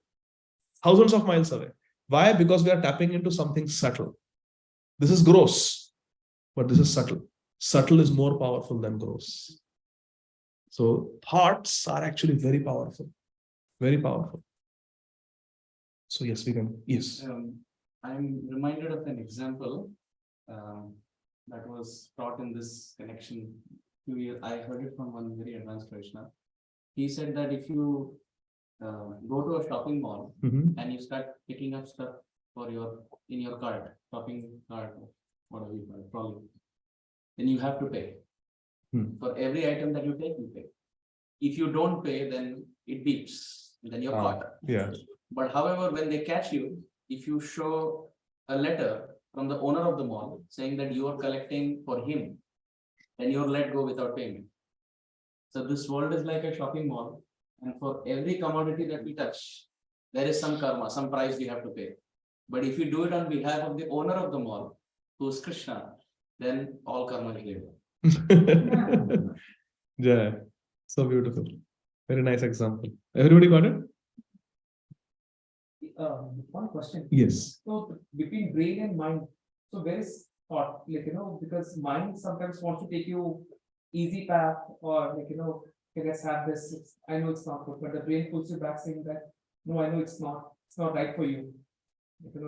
thousands of miles away. Why? Because we are tapping into something subtle. This is gross, but this is subtle. Subtle is more powerful than gross. So thoughts are actually very powerful. Very powerful. So yes, we can. Yes. I'm reminded of an example that was taught in this connection. I heard it from one very advanced Vaishnava. He said that if you go to a shopping mall and you start picking up stuff for in your cart, shopping cart, whatever you call it, trolley, then you have to pay. For every item that you take, you pay. If you don't pay, then it beeps, and then you're caught. Yeah. But however, when they catch you, if you show a letter from the owner of the mall saying that you are collecting for him, then you're let go without payment. So this world is like a shopping mall, and for every commodity that we touch, there is some karma, some price we have to pay. But if you do it on behalf of the owner of the mall, who is Krishna, then all karma is given. Yeah, so beautiful. Very nice example. Everybody got it? One question. Yes. So between brain and mind, so where is thought? Like, because mind sometimes wants to take you easy path, or like, let's have this. I know it's not good, but the brain pulls you back saying that, no, I know it's not right for you.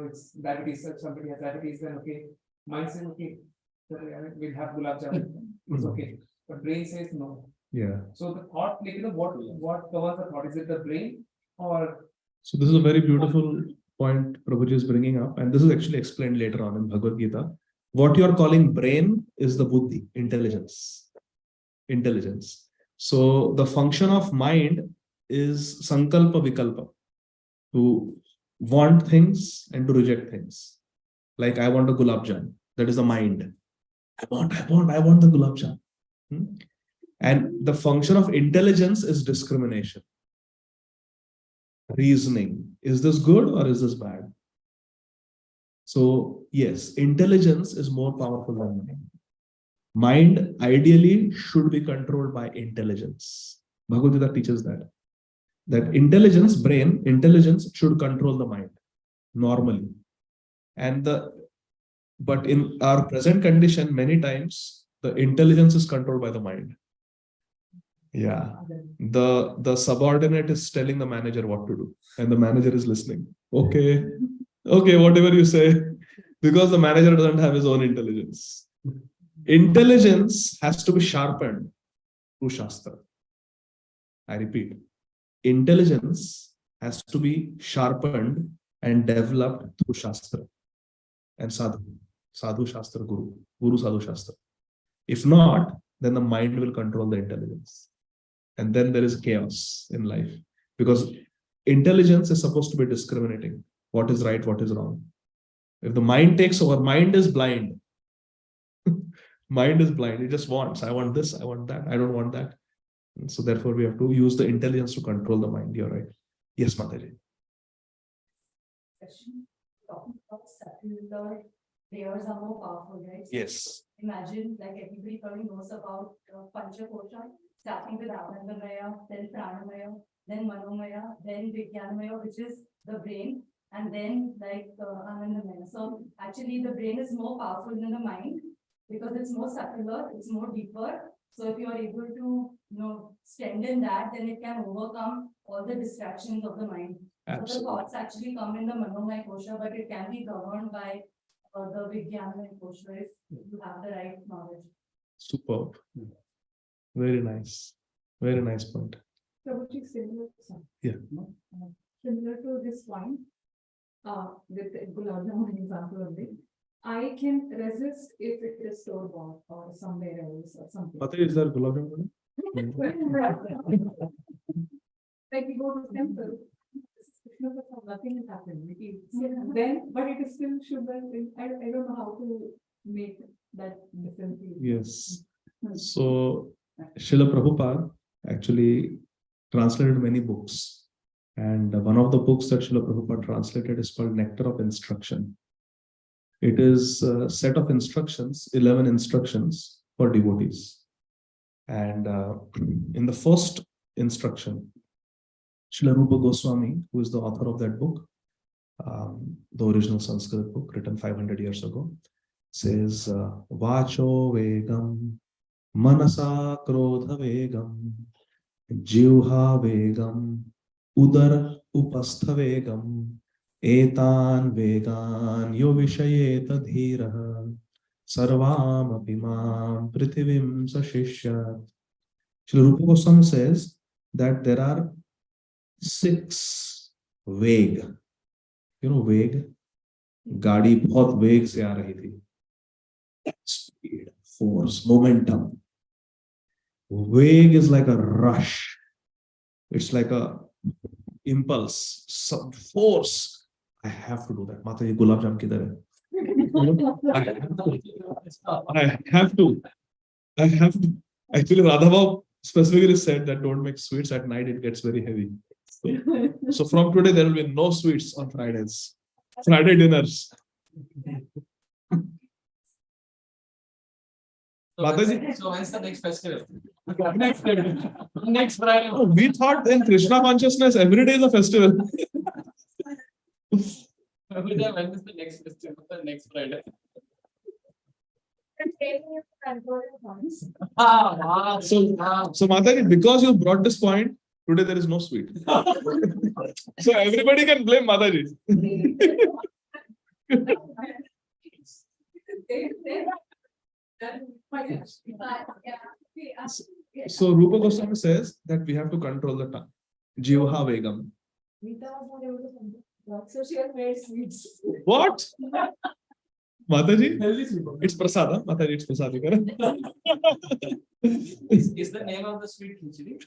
It's diabetes. If somebody has diabetes, then okay. Mind says, okay, we'll have gulab jamun. It's okay. But brain says no. Yeah. So the thought, like, what covers the thought? Is it the brain or? So this is a very beautiful point Prabhuji is bringing up, and this is actually explained later on in Bhagavad Gītā. What you are calling brain is the buddhi, intelligence. Intelligence. So the function of mind is sankalpa vikalpa, to want things and to reject things. Like I want a gulab jamun. That is the mind. I want the gulab jamun. And the function of intelligence is discrimination. Reasoning. Is this good or is this bad? So yes, intelligence is more powerful than mind. Mind ideally should be controlled by intelligence. Bhagavad Gītā teaches that. That intelligence should control the mind normally. But in our present condition, many times the intelligence is controlled by the mind. Yeah. The subordinate is telling the manager what to do, and the manager is listening. Okay, whatever you say, because the manager doesn't have his own intelligence. Intelligence has to be sharpened through Shastra. I repeat, intelligence has to be sharpened and developed through Shastra and Sadhu Shastra, Guru Sadhu Shastra. If not, then the mind will control the intelligence. And then there is chaos in life, because intelligence is supposed to be discriminating what is right, what is wrong. If the mind takes over, mind is blind. Mind is blind. It just wants, I want this, I want that, I don't want that. And so therefore we have to use the intelligence to control the mind. You're right. Yes, Mataji. Talking about secular prayers are more powerful, right? Yes. Imagine like everybody probably knows about Panchakosha, starting with Anandamaya, then Pranamaya, then Manomaya, then Vijnanamaya, which is the brain, and then like Anandamaya. So actually the brain is more powerful than the mind because it's more secular, it's more deeper. So if you are able to, strengthen that, then it can overcome all the distractions of the mind. Absolutely. So the thoughts actually come in the Manomaya Kosha, but it can be governed by the Vijnanamaya Kosha if you have the right knowledge. Superb. Very nice. Very nice point. So which is similar, Yeah. similar to this one, with the Gulab Jamun example only. I can resist if it is store bought or somewhere else or something. Mataji, is there Gulab Jamun? Like we go to temple, nothing has happened. Then, but it is still sugar. I don't know how to make that differently. Yes. So Srila Prabhupada actually translated many books. And one of the books that Srila Prabhupada translated is called Nectar of Instruction. It is a set of instructions, 11 instructions for devotees. And in the first instruction, Srila Rupa Goswami, who is the author of that book, the original Sanskrit book written 500 years ago, says, Vacho Vegam, Manasa Krodha Vegam, Jivha Vegam, Udar Upastha Vegam, Etan Vegan Yo Vishayeta Dhiraha, Sarvam Apimam Prithivim Sashishyat. Srila Rupa Goswami says that there are 6 वेग. You know वेग? गाड़ी बहुत वेग से आ रही थी. Speed, force, momentum. Veg is like a rush. It's like a impulse, some force. I have to do that. Mataji, gulab jam kidhar hai? I have to. Actually, Radhabhav specifically said that don't make sweets at night, it gets very heavy. So from today, there will be no sweets on Fridays. Friday dinners. So when's the next festival? Next Friday. Oh, we thought in Krishna consciousness, every day is a festival. When is the next festival? Next Friday. So Mataji, because you brought this point, today there is no sweet. So everybody can blame Mataji. So Rupa Goswami says that we have to control the tongue. Jivha Vegam. Gītā was not able to control. So she has made sweets. What? Mataji? It's prasada. Mataji, it's prasadi. Is the name of the sweet khichdi?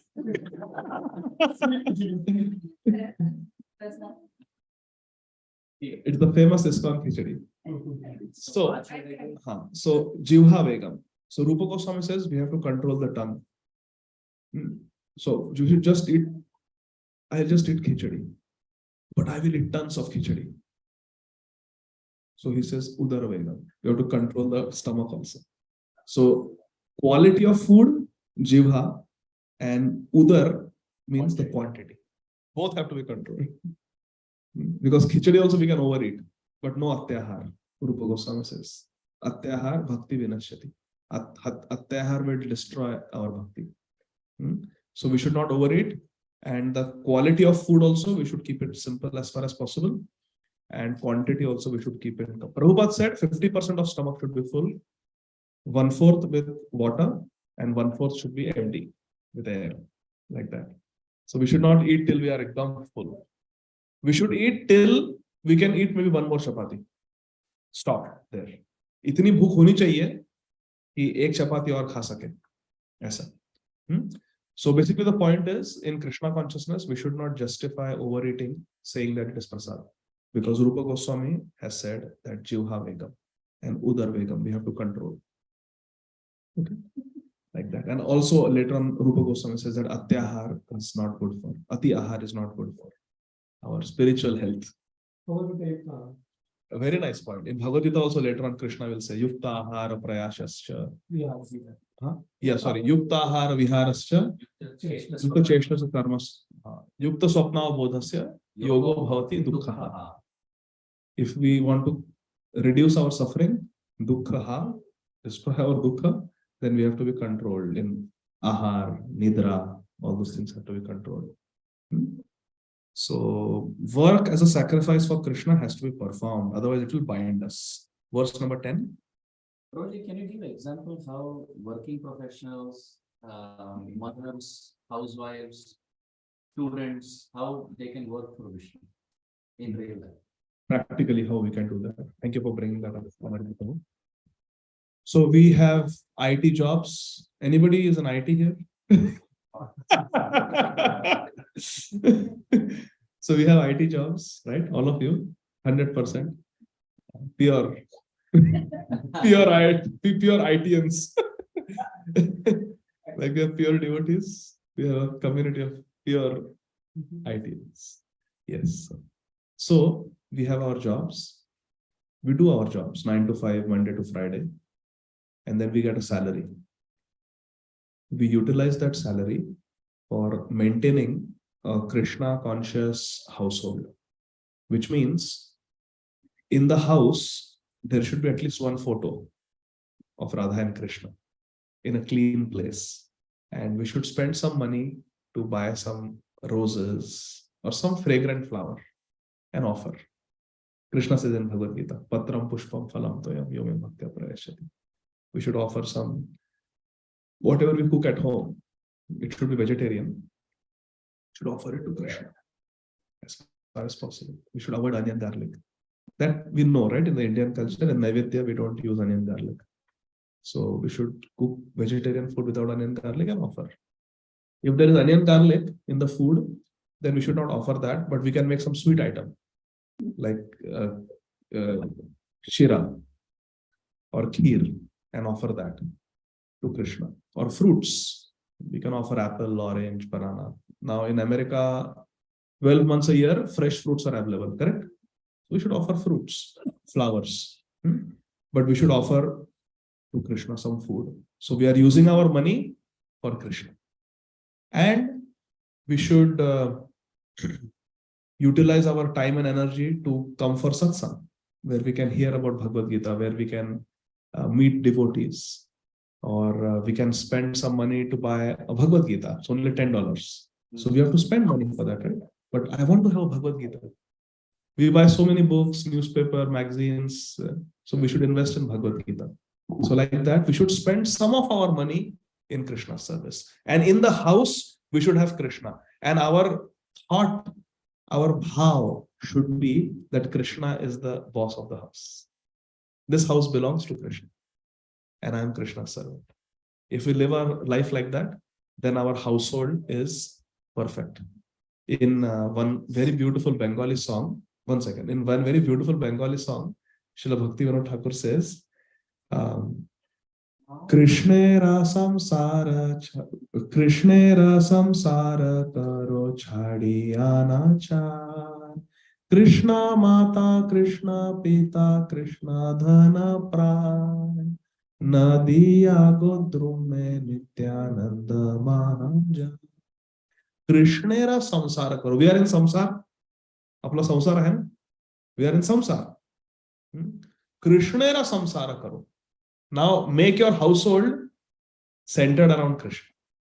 It's the famous ISKCON khichdi. So Jivha Vegam. So Rupa Goswami says we have to control the tongue. So you should just eat. I'll just eat khichdi, but I will eat tons of khichdi. So he says Udara Vegam. You have to control the stomach also. So quality of food, Jivha, and Udar means the quantity. Both have to be controlled. Because khichdi also we can overeat. but no atyahar. Rupa Goswami says, atyahar bhakti vinashyati. Atyahar will destroy our bhakti. So we should not overeat, and the quality of food also we should keep it simple as far as possible, and quantity also we should keep it. Prabhupada said 50% of stomach should be full, 1/4 with water, and 1/4 should be empty with air, like that. So we should not eat till we are ekdam full. We should eat till we can eat maybe one more chapati. Stop there. इतनी भूख होनी चाहिए कि एक चपाती और खा सके, ऐसा. So basically the point is, in Krishna consciousness, we should not justify overeating saying that it is prasad. Because Rupa Goswami has said that Jivha Vegam and Udar Vegam, we have to control. Okay. Like that. And also later on, Rupa Goswami says that Atyahar is not good for, Ati Ahar is not good for our spiritual health. A very nice point. In Bhagavad Gītā also later on, Krishna will say, Yukta Ahara Prayashascha. Yukta Ahara Viharascha. Yukta Cheshtasya Karmas. Yukta Swapna Bodhasya. Yogo Bhavati Dukkha. If we want to reduce our suffering, Dukkha, destroy our Dukkha, then we have to be controlled in Ahar, Nidra, all those things have to be controlled. So work as a sacrifice for Krishna has to be performed, otherwise it will bind us. Verse number 10. Roji, can you give an example how working professionals, mothers, housewives, students, how they can work for Vishnu in real life? Practically how we can do that. Thank you for bringing that up. So we have IT jobs. Anybody is an IT here? So we have IT jobs, right? All of you, 100%. Pure ITians. Like we have pure devotees. We have a community of pure ITians. Yes. So we have our jobs. We do our jobs 9 to 5, Monday to Friday. And then we get a salary. We utilize that salary for maintaining a Krishna conscious household, which means in the house, there should be at least one photo of Radha and Krishna in a clean place. And we should spend some money to buy some roses or some fragrant flower and offer. Krishna says in Bhagavad Gītā, Patram Pushpam Phalam Toyam Yome Bhaktya Prayashyati. We should offer some, whatever we cook at home, it should be vegetarian. Should offer it to Krishna as far as possible. We should avoid onion garlic. That we know, right? In the Indian culture, in Naivedya, we don't use onion garlic. So we should cook vegetarian food without onion garlic and offer. If there is onion garlic in the food, then we should not offer that, but we can make some sweet item like shira or kheer and offer that to Krishna. Or fruits. We can offer apple, orange, banana. Now in America, 12 months a year, fresh fruits are available, correct? We should offer fruits, flowers. But we should offer to Krishna some food. So we are using our money for Krishna. And we should utilize our time and energy to come for satsang, where we can hear about Bhagavad Gītā, where we can meet devotees, or we can spend some money to buy a Bhagavad Gītā. It's only $10. So we have to spend money for that, right? But I want to have a Bhagavad Gītā. We buy so many books, newspaper, magazines. So we should invest in Bhagavad Gītā. So like that, we should spend some of our money in Krishna's service. And in the house, we should have Krishna. And our thought, our bhav should be that Krishna is the boss of the house. This house belongs to Krishna. And I am Krishna's servant. If we live our life like that, then our household is perfect. In one very beautiful Bengali song, in one very beautiful Bengali song, Srila Bhaktivinoda Thakur says, Krishnera samsara karo chhadi anachar. Krishna Mata, Krishna Pita, Krishna Dhana Pran. Nadiya Godrume Nityananda Mananja. Krishnera samsara karo. We are in samsara. Apla samsara hai na? We are in samsara. Krishnera samsara karo. Now make your household centered around Krishna.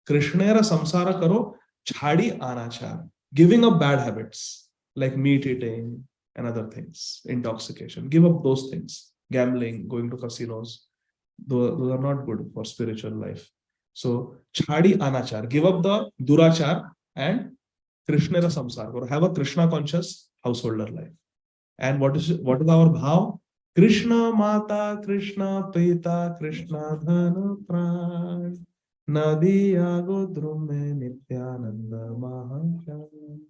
Krishnera samsara karo, chhadi anachar. Giving up bad habits like meat eating and other things, intoxication. Give up those things. Gambling, going to casinos. Those are not good for spiritual life. So, chhadi anachar. Give up the durachar and Krishnera samsara karo. Have a Krishna conscious householder life. And what is our bhav? Krishna Mata, Krishna Pita, Krishna Dhana Pran, Nadiya Godrume Nityananda Mahachan.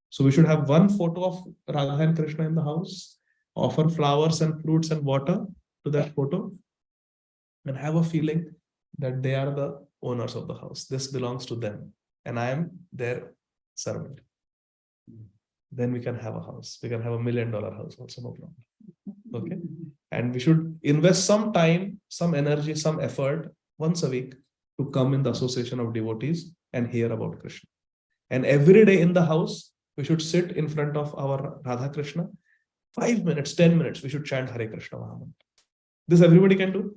So we should have one photo of Radha and Krishna in the house, offer flowers and fruits and water to that photo, and have a feeling that they are the owners of the house. This belongs to them, and I am their servant. Then we can have a house. We can have $1 million house also, no problem. Okay. And we should invest some time, some energy, some effort once a week to come in the association of devotees and hear about Krishna. And every day in the house, we should sit in front of our Radha Krishna. 5 minutes, 10 minutes, we should chant Hare Krishna Mahamantra. This everybody can do.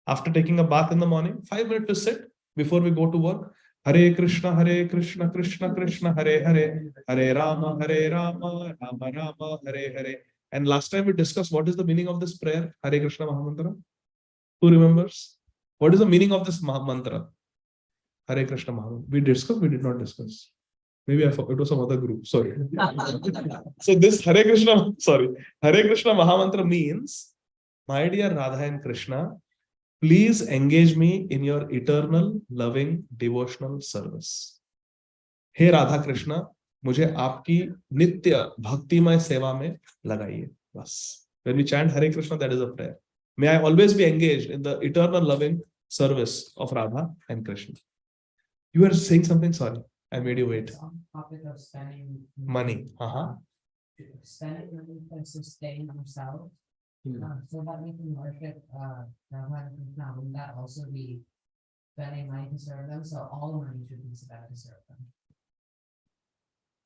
After taking a bath in the morning, 5 minutes to sit before we go to work. Hare Krishna, Krishna Krishna, Hare Hare, Hare Rama, Rama Rama, Hare Hare. And last time we discussed what is the meaning of this prayer, Hare Krishna Mahamantra. Who remembers? What is the meaning of this mantra? Hare Krishna Mahamantra. We discussed, we did not discuss. Maybe I forgot, it was some other group. Sorry. So this Hare Krishna Mahamantra means, my dear Radha and Krishna, please engage me in your eternal, loving, devotional service. Hey Radha Krishna, मुझे आपकी नित्य भक्तिमय सेवा में लगाइए. बस. When we chant Hare Krishna, that is a prayer. May I always be engaged in the eternal loving service of Radha and Krishna. You were saying something? Sorry, I made you wait. On topic of spending Money. spending money to sustain ourselves. So that we can worship Radha and Krishna, wouldn't that also be spending money to serve them? So all the money should be spent to serve them.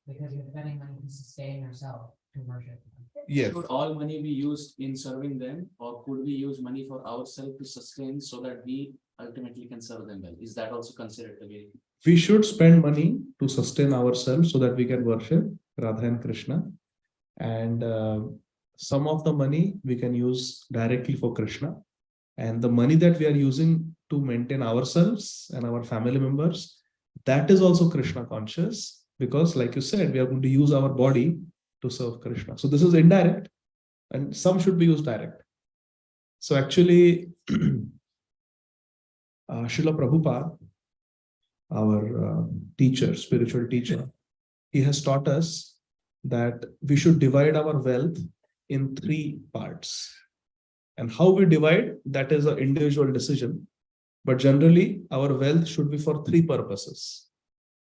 Because you're spending money to sustain yourself to worship them. Yes. Should all money be used in serving them, or could we use money for ourselves to sustain so that we ultimately can serve them well? Is that also considered to be? We should spend money to sustain ourselves so that we can worship Radha and Krishna. And some of the money we can use directly for Krishna. And the money that we are using to maintain ourselves and our family members, that is also Krishna conscious. Because like you said, we are going to use our body to serve Krishna. So this is indirect, and some should be used direct. So actually, Srila Prabhupada, our teacher, spiritual teacher, he has taught us that we should divide our wealth in 3 parts. And how we divide, that is an individual decision. But generally, our wealth should be for 3 purposes.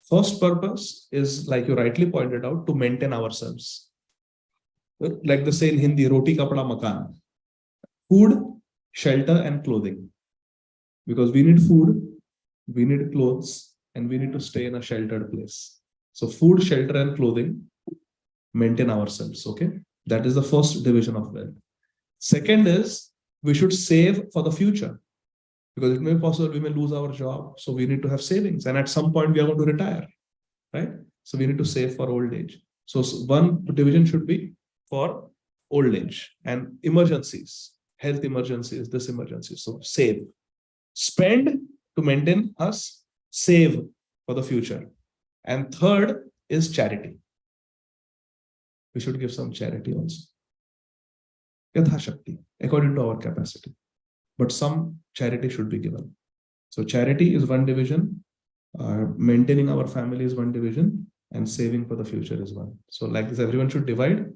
First purpose is, like you rightly pointed out, to maintain ourselves. Like they say in Hindi, roti, kapda, makan. Food, shelter, and clothing. Because we need food, we need clothes, and we need to stay in a sheltered place. So food, shelter, and clothing, maintain ourselves, okay? That is the first division of wealth. Second is, we should save for the future. Because it may be possible we may lose our job. So we need to have savings. And at some point we are going to retire, right? So we need to save for old age. So one division should be for old age and emergencies, health emergencies, this emergency. So save. Spend to maintain us, save for the future. And third is charity. We should give some charity also. Yatha Shakti, according to our capacity. But some charity should be given. So charity is one division, maintaining our family is one division, and saving for the future is one. So like this, everyone should divide,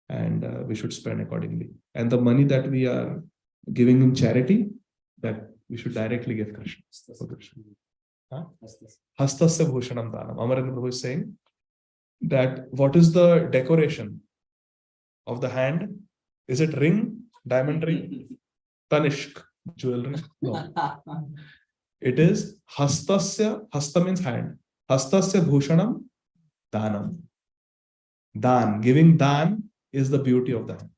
and we should spend accordingly. And the money that we are giving in charity, that we should directly give Krishna. Hastasya bhushanam dhanam. Amarendra Prabhu is saying that what is the decoration of the hand? Is it ring, diamond ring? Tanishk, jewelry? No. It is hastasya, hasta means hand. Hastasya bhushanam dhanam. Dan, giving dan is the beauty of the hand.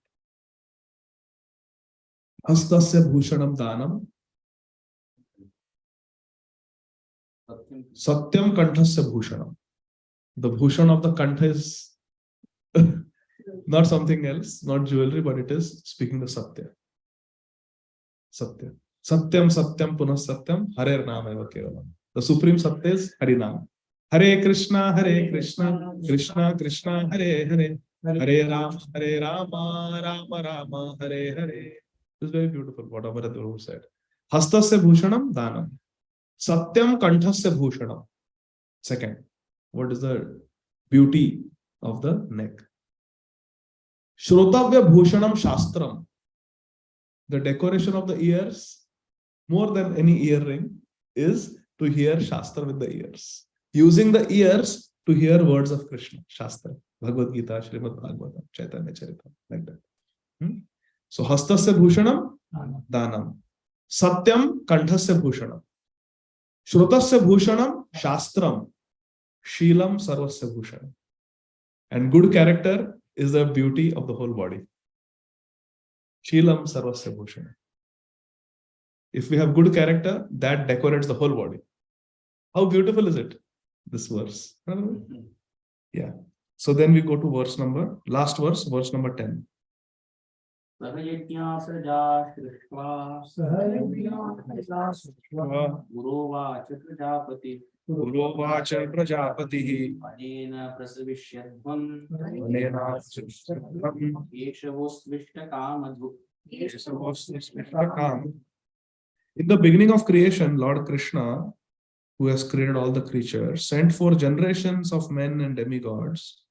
Hastasya bhushanam danam. Satyam kanthasya bhushanam. The bhushan of the kantha is not something else, not jewelry, but it is speaking the Satya. Satya. Satyam Satyam Punah Satyam Harer Nama Eva Kevalam. The supreme Satya is Harinam. Hare Krishna, Krishna Krishna, Hare Hare, Hare Rama, Rama Rama, Hare Hare. It's very beautiful, what Amara Guru said. Hastasya Bhushanam Danam. Satyam Kanthasya Bhushanam. Second, what is the beauty of the neck? Shrotavya Bhushanam Shastram. The decoration of the ears, more than any earring, is to hear Shastra with the ears. Using the ears to hear words of Krishna, Shastra, Bhagavad Gītā, Srimad Bhagavatam, Chaitanya Charitam, like that. So, Hastasya Bhushanam, Danam. Satyam, Kanthasya Bhushanam. Shrutasya Bhushanam, Shastram. Sheelam, Sarvasya Bhushanam. And good character is the beauty of the whole body. Sheelam, Sarvasya Bhushanam. If we have good character, that decorates the whole body. How beautiful is it? This verse. Yeah. So then we go to last verse, verse number 10. Urovacha Prajapati Anena Prasavishyadhvam Anena Prasavishyadhvam Yeshavostvishtakam. In the beginning of creation, Lord Krishna, who has created all the creatures, sent forth generations of men and demigods,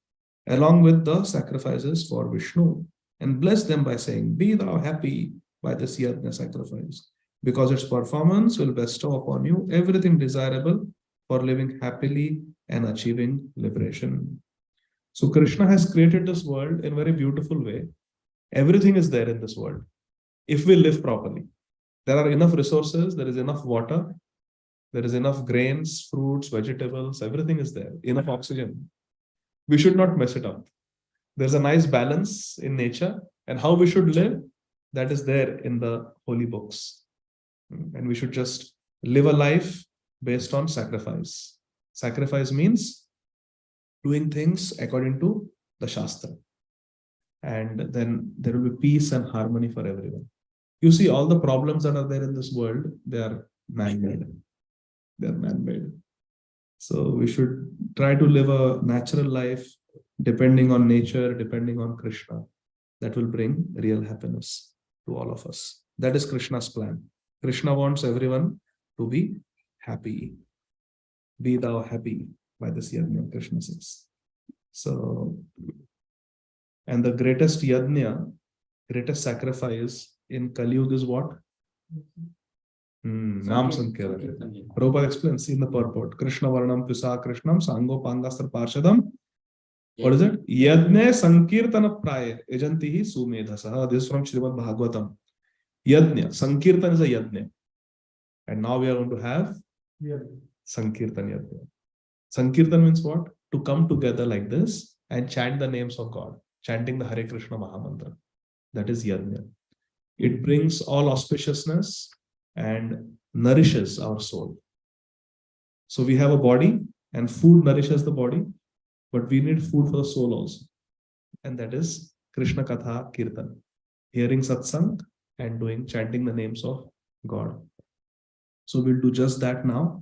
along with the sacrifices for Vishnu, and blessed them by saying, "Be thou happy by this yajna sacrifice, because its performance will bestow upon you everything desirable for living happily and achieving liberation." So Krishna has created this world in a very beautiful way. Everything is there in this world, if we live properly. There are enough resources, there is enough water, there is enough grains, fruits, vegetables, everything is there, enough oxygen. We should not mess it up. There's a nice balance in nature, and how we should live, that is there in the holy books. And we should just live a life based on sacrifice. Sacrifice means doing things according to the Shastra. And then there will be peace and harmony for everyone. You see, all the problems that are there in this world, they are man-made. They are man-made. So we should try to live a natural life depending on nature, depending on Krishna. That will bring real happiness to all of us. That is Krishna's plan. Krishna wants everyone to be happy. Be thou happy by this yajna, Krishna says. So, and the greatest yajna, greatest sacrifice in Kali Yuga is what? Nam Sankirtan. Prabhupada explains in the purport. Krishna Varnam Pisa Krishnam Sango Pangastra Parshadam. What is it? Yajne Sankirtana Praya Ejantihi Sumedhasaha. This is from Srimad Bhagavatam. Yajna. Sankirtan is a yajna. And now we are going to have Sankirtan yajna. Sankirtan means what? To come together like this and chant the names of God. Chanting the Hare Krishna Mahamantra. That is yajna. It brings all auspiciousness and nourishes our soul. So we have a body and food nourishes the body, but we need food for the soul also. And that is Krishna Katha Kirtan. Hearing satsang and chanting the names of God. So we'll do just that now.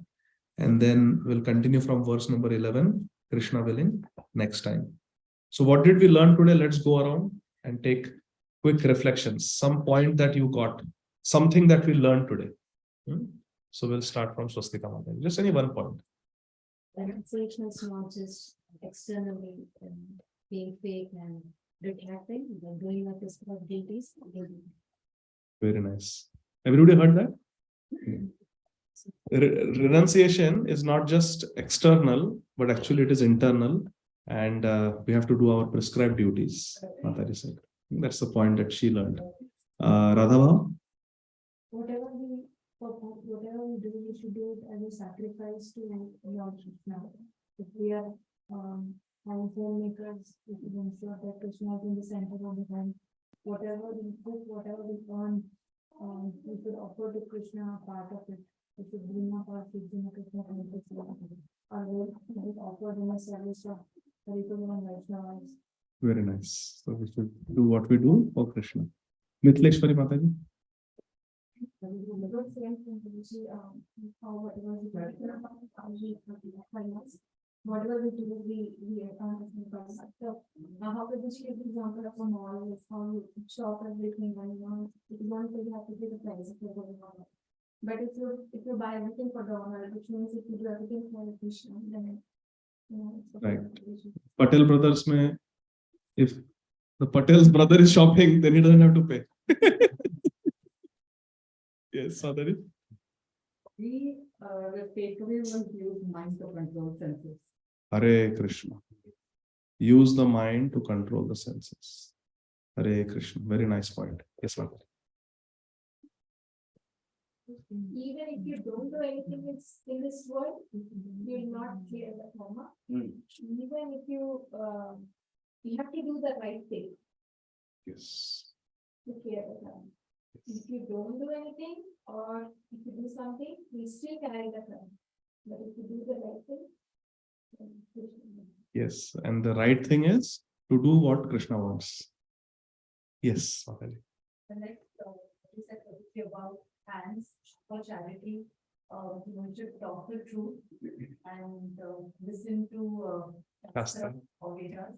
And then we'll continue from verse number 11, Krishna willing, next time. So what did we learn today? Let's go around and take quick reflections. Some point that you got, something that we learned today. So we'll start from Swastika Mata. Just any one point. Renunciation is not just externally being fake and retracting, but doing a physical duties. Very nice. Everybody heard that? Renunciation is not just external, but actually it is internal, and we have to do our prescribed duties. Mataji said. That's the point that she learned. Radha? Whatever we do, we should do it as a sacrifice to Lord Krishna. If we are having homemakers, we should ensure that Krishna is in the center of the hand. Whatever we cook, whatever we earn, we should offer to Krishna a part of it. We should bring up our kids in Krishna consciousness. Or we should offer him a service of Harikula and Vaishnavas. Very nice. So we should do what we do for Krishna. Mithleshwari Mataji. Whatever we do, we so how could this give the example of a mall, is how you shop everything and if you want to you have to pay the price if you're going on. But if you buy everything for the owner, which means if you do everything for the Krishna, then it's a Right. contribution. Patel brothers mein, if the Patel's brother is shopping, then he doesn't have to pay. Yes, Sadari. The takeaway was use mind to control senses. Hare Krishna. Use the mind to control the senses. Hare Krishna. Very nice point. Yes, ma'am. Even if you don't do anything in this world, you'll not clear the karma. Even if you have to do the right thing Yes. to clear the karma. If you don't do anything or if you do something, you still carry the karma. But if you do the right thing, then Krishna. Yes. And the right thing is to do what Krishna wants. Yes, Mataji. The next, you said about hands for charity, you should talk the truth and listen to Shastra. or Vedas.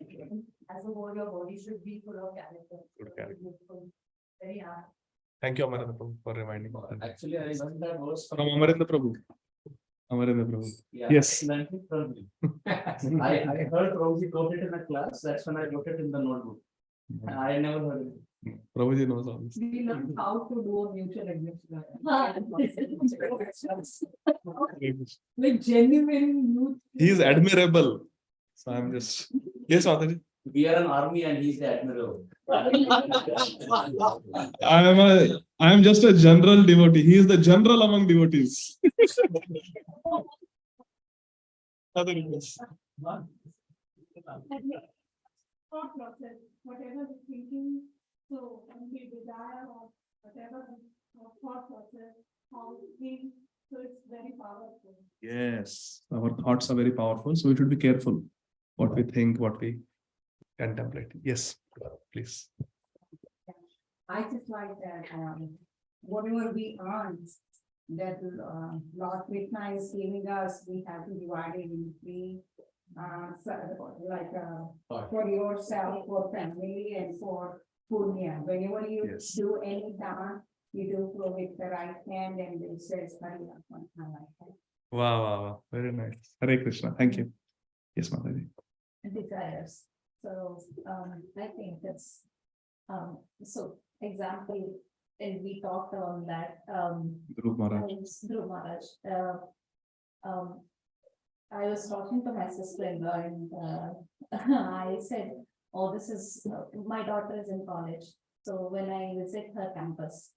As a whole, your body should be full of character. Good character. Beautiful. Very hard. Thank you, Amarendra Prabhu, for reminding me. Actually, I learned that verse From Amarendra Prabhu. Amarendra Prabhu. Yeah, Yes. I learned it from him. I heard Prabhuji quote it in a class, that's when I wrote it in the notebook. I never heard it. Prabhuji knows all this. We learn how to do a mutual admission. Like genuine youth. He is admirable. So I'm just. Yes, Mataji. We are an army and he's the admiral. I am just a general devotee. He is the general among devotees. Other requests. Thought process, whatever we're thinking, so when we desire or whatever thought process, how we think, so it's very powerful. Yes, our thoughts are very powerful, so we should be careful what we think, what we contemplate. Yes, please. I just like that, whatever we earn, that Lord Krishna is giving us, we have to divide it in three. For yourself, for family, and for punya. Whenever you Yes. do any dana, you do with the right hand, and it says Hari on my right hand. Wow, wow, wow. Very nice. Hare Krishna. Thank you. Yes, Mataji. Desires. So I think that's so example, and we talked on that Dhruv Maharaj. Dhruv Maharaj. I was talking to my sister-in-law and I said, oh, this is my daughter is in college. So when I visit her campus,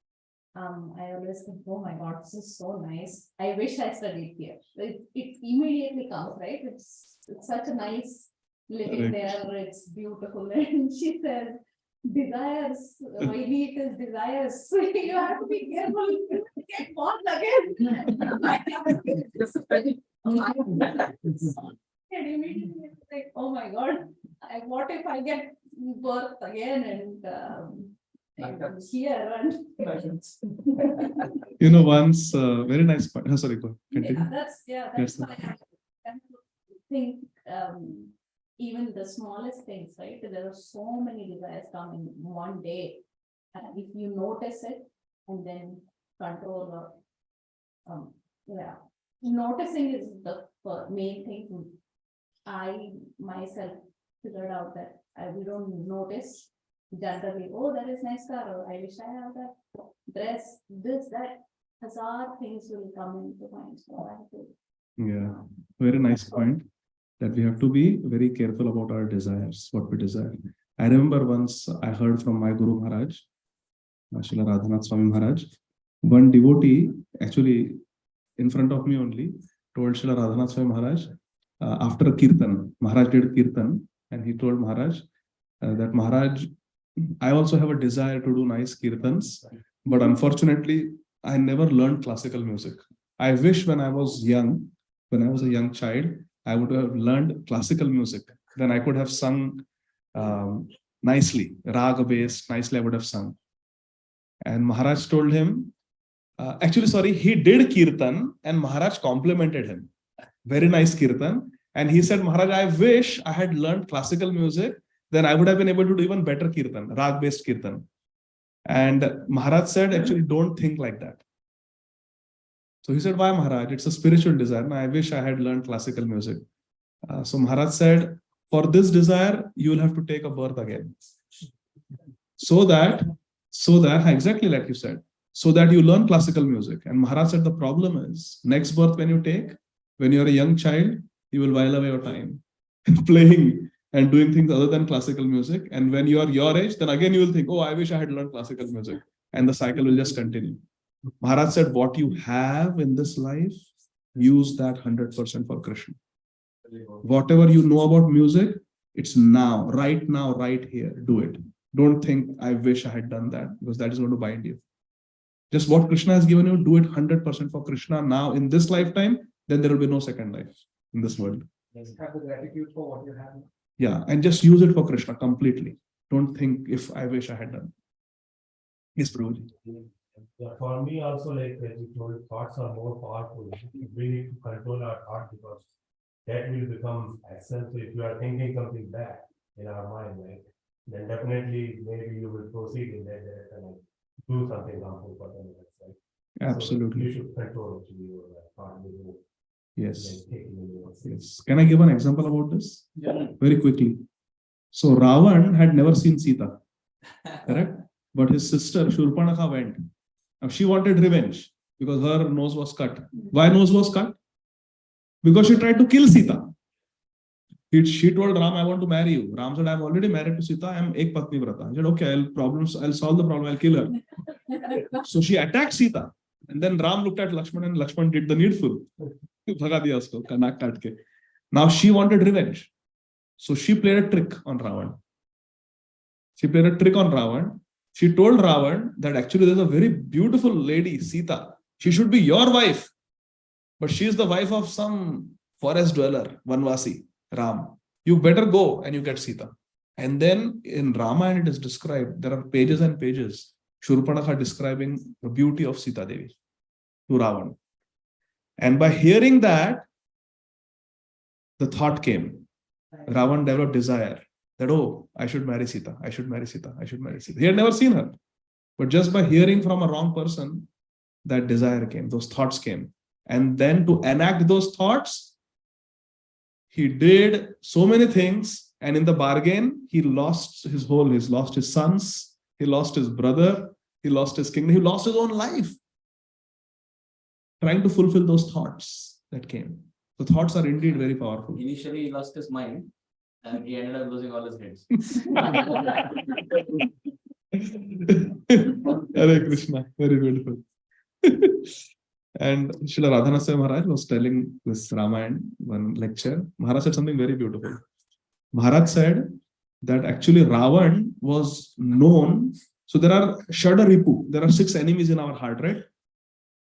I always think, oh my God, this is so nice. I wish I studied here. It immediately comes, right? It's such a nice living Correct. there. It's beautiful. And she said, desires, maybe it is desires. You have to be careful. You get born again. And immediately it's like, oh my God, what if I get birth again and here and You know, once, very nice point. Oh, sorry, go. Continue. that's Yes, why I think even the smallest things, right? There are so many desires coming one day. And if you notice it and then control yeah. Noticing is the main thing. I myself figured out that we don't notice generally, oh, that is nice car, or I wish I have that dress, this, that, hazard things will come into mind. So I have to. Yeah, very nice point that we have to be very careful about our desires, what we desire. I remember once I heard from my Guru Maharaj, Srila Radhanath Swami Maharaj, one devotee, actually in front of me only, told Srila Radhanath Swami Maharaj, after a kirtan, Maharaj did kirtan, and he told Maharaj that Maharaj, I also have a desire to do nice kirtans, But unfortunately, I never learned classical music. I wish when I was young, when I was a young child, I would have learned classical music. Then I could have sung nicely, raga based, nicely I would have sung. And Maharaj told him, he did kirtan and Maharaj complimented him. Very nice kirtan. And he said, Maharaj, I wish I had learned classical music, then I would have been able to do even better kirtan, rag based kirtan. And Maharaj said, actually, don't think like that. So he said, why, Maharaj? It's a spiritual desire. And I wish I had learned classical music. So Maharaj said, for this desire, you will have to take a birth again. So that, exactly like you said, so that you learn classical music. And Maharaj said, the problem is, next birth when you take, when you're a young child, you will while away your time playing and doing things other than classical music. And when you are your age, then again you will think, oh, I wish I had learned classical music. And the cycle will just continue. Maharaj said, what you have in this life, use that 100% for Krishna. Whatever you know about music, it's now, right here, do it. Don't think, I wish I had done that, because that is going to bind you. Just what Krishna has given you, do it 100% for Krishna now in this lifetime, then there will be no second life in this world. Just have the gratitude for what you have. Yeah, and just use it for Krishna completely. Don't think, if I wish I had done. Yes, Prabhuji. Yeah, for me also, like as you told, thoughts are more powerful. We need to control our thought, because that will become action. So if you are thinking something bad in our mind, like, then definitely maybe you will proceed in that direction and do something harmful for them. Right? Absolutely. So you should control actually your thought. Yes. Like, Yes. Can I give an example about this? Yeah. Very quickly. So Ravan had never seen Sita, correct? But his sister Shurpanakha went. Now she wanted revenge because her nose was cut. Why nose was cut? Because she tried to kill Sita. She told Ram, I want to marry you. Ram said, I'm already married to Sita. I'm ek patni vrata. He said, okay, I'll solve the problem. I'll kill her. So she attacked Sita. And then Ram looked at Lakshman and Lakshman did the needful. Now she wanted revenge. So she played a trick on Ravan. She told Ravan that actually there's a very beautiful lady, Sita. She should be your wife. But she is the wife of some forest dweller, Vanvasi, Ram. You better go and you get Sita. And then in Ramayana it is described, there are pages and pages, Shurpanakha describing the beauty of Sita Devi to Ravan. And by hearing that, the thought came. Ravan developed desire that, oh, I should marry Sita. I should marry Sita. I should marry Sita. He had never seen her. But just by hearing from a wrong person, that desire came, those thoughts came. And then to enact those thoughts, he did so many things. And in the bargain, he lost his lost his sons, he lost his brother, he lost his kingdom, he lost his own life. Trying to fulfill those thoughts that came. The thoughts are indeed very powerful. Initially, he lost his mind and he ended up losing all his heads. Hare Krishna, very beautiful. And Srila Radhanasya Maharaj was telling this Ramayana one lecture. Maharaj said something very beautiful. Maharaj said that actually Ravan was known. So there are Shada Ripu. There are 6 enemies in our heart, right?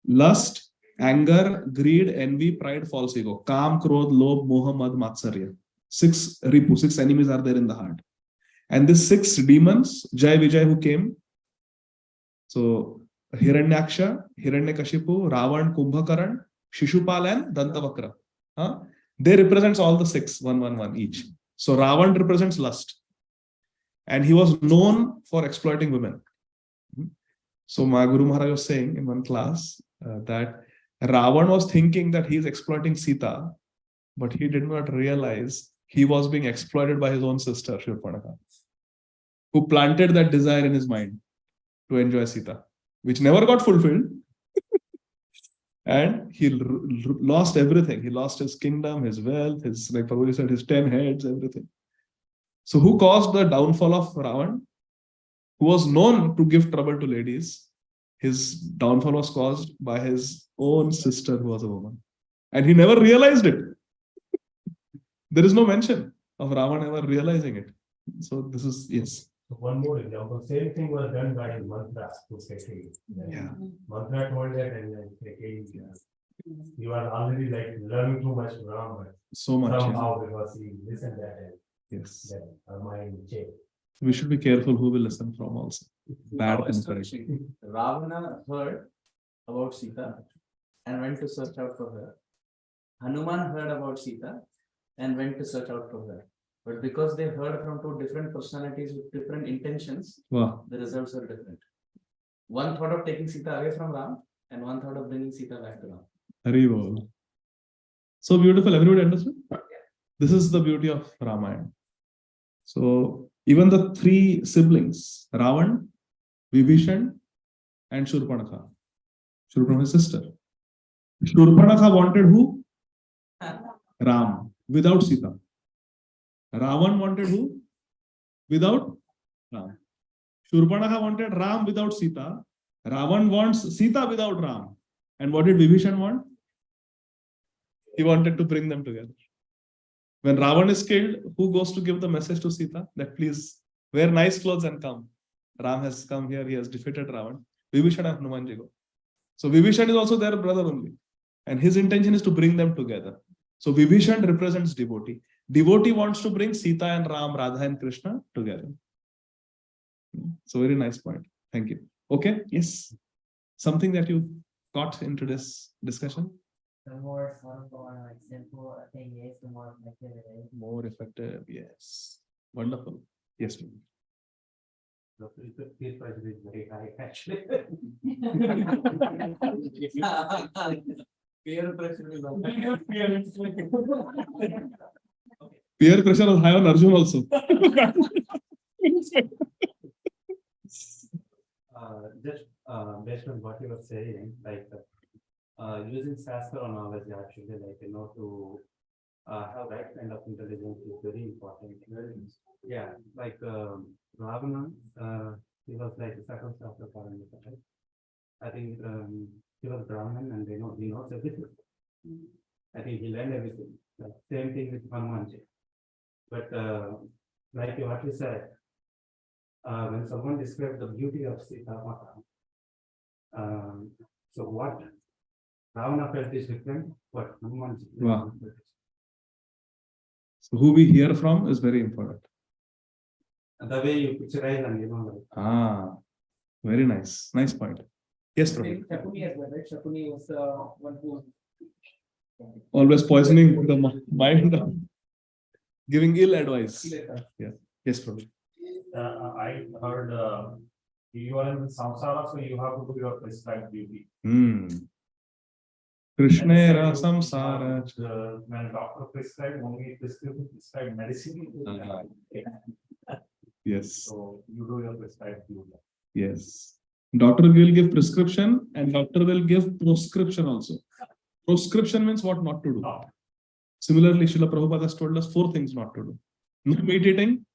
Lust, anger, greed, envy, pride, false ego. Kam, Krodh, Lobh, Moha, Mad, Matsarya. 6 Ripu, 6 enemies are there in the heart. And these 6 demons, Jai Vijay who came. So Hiranyaksha, Hiranyakashipu, Ravan, Kumbhakaran, Shishupal and Dantavakra. They represents all the 6, 1 each. So Ravan represents lust. And he was known for exploiting women. So my Guru Maharaj was saying in one class that Ravan was thinking that he is exploiting Sita, but he did not realize he was being exploited by his own sister, Shurpanakha, who planted that desire in his mind to enjoy Sita, which never got fulfilled. And he lost everything. He lost his kingdom, his wealth, his, like Prabhuji said, his 10 heads, everything. So who caused the downfall of Ravan? Who was known to give trouble to ladies. His downfall was caused by his own sister who was a woman. And he never realized it. There is no mention of Ravan ever realizing it. So this is, yes. So one more example, same thing was done by Mantra to Kekei. Yeah. Mantra told that and then Kekei, you are already like learning too much from her. So much. Yeah. Somehow because he listened that and Yes. then her mind changed. We should be careful who will listen from also. Bad How inspiration. astonishing. Ravana heard about Sita and went to search out for her. Hanuman heard about Sita and went to search out for her. But because they heard from two different personalities with different intentions, Wow. the results are different. One thought of taking Sita away from Ram and one thought of bringing Sita back to Ram. Hari Bol. So beautiful. Everybody understood? This is the beauty of Ramayana. So even the three siblings, Ravan, Vibhishan, and Shurpanakha. Shurpanakha's sister. Shurpanakha wanted who? Ram, without Sita. Ravan wanted who? Without Ram. Shurpanakha wanted Ram without Sita. Ravan wants Sita without Ram. And what did Vibhishan want? He wanted to bring them together. When Ravan is killed, who goes to give the message to Sita that please wear nice clothes and come? Ram has come here, he has defeated Ravan. Vibhishan and Hanumanji go. So Vibhishan is also their brother only. And his intention is to bring them together. So Vibhishan represents devotee. Devotee wants to bring Sita and Ram, Radha and Krishna together. So very nice point. Thank you. Okay, yes. Something that you got into this discussion? The more subtle and like simple a thing is, the more effective it is. More effective, yes. Wonderful. Yes, please. The peer pressure is very high actually. Peer pressure is Peer pressure was high on Arjun also. Just based on what you were saying, like using Shastra knowledge actually, like to have that kind of intelligence is very important. Yeah, like Ravana, he was like the second Shastra parameter, right? I think he was Brahmin and he knows everything. I think he learned everything. Like, same thing with Hanumanji. But like what you said, when someone described the beauty of Sita Mata, so what Ravana felt is different, what Hanumanji. Wow. So who we hear from is very important. And the way you picturize and like. Ah, very nice. Nice point. Yes, Prabhu. Shakuni as well, right? Shakuni was the one who. Always poisoning the mind, giving ill advice. Yeah. Yes, Prabhu. I heard you are in samsara, so you have to do your prescribed duty. Krishnera samsara. When doctor prescribe only prescribe medicine. Yes. So you do your prescribed duty. Yes. Doctor will give prescription and doctor will give proscription also. Proscription means what not to do. Similarly, Srila Prabhupada has told us 4 things not to do. No meat eating,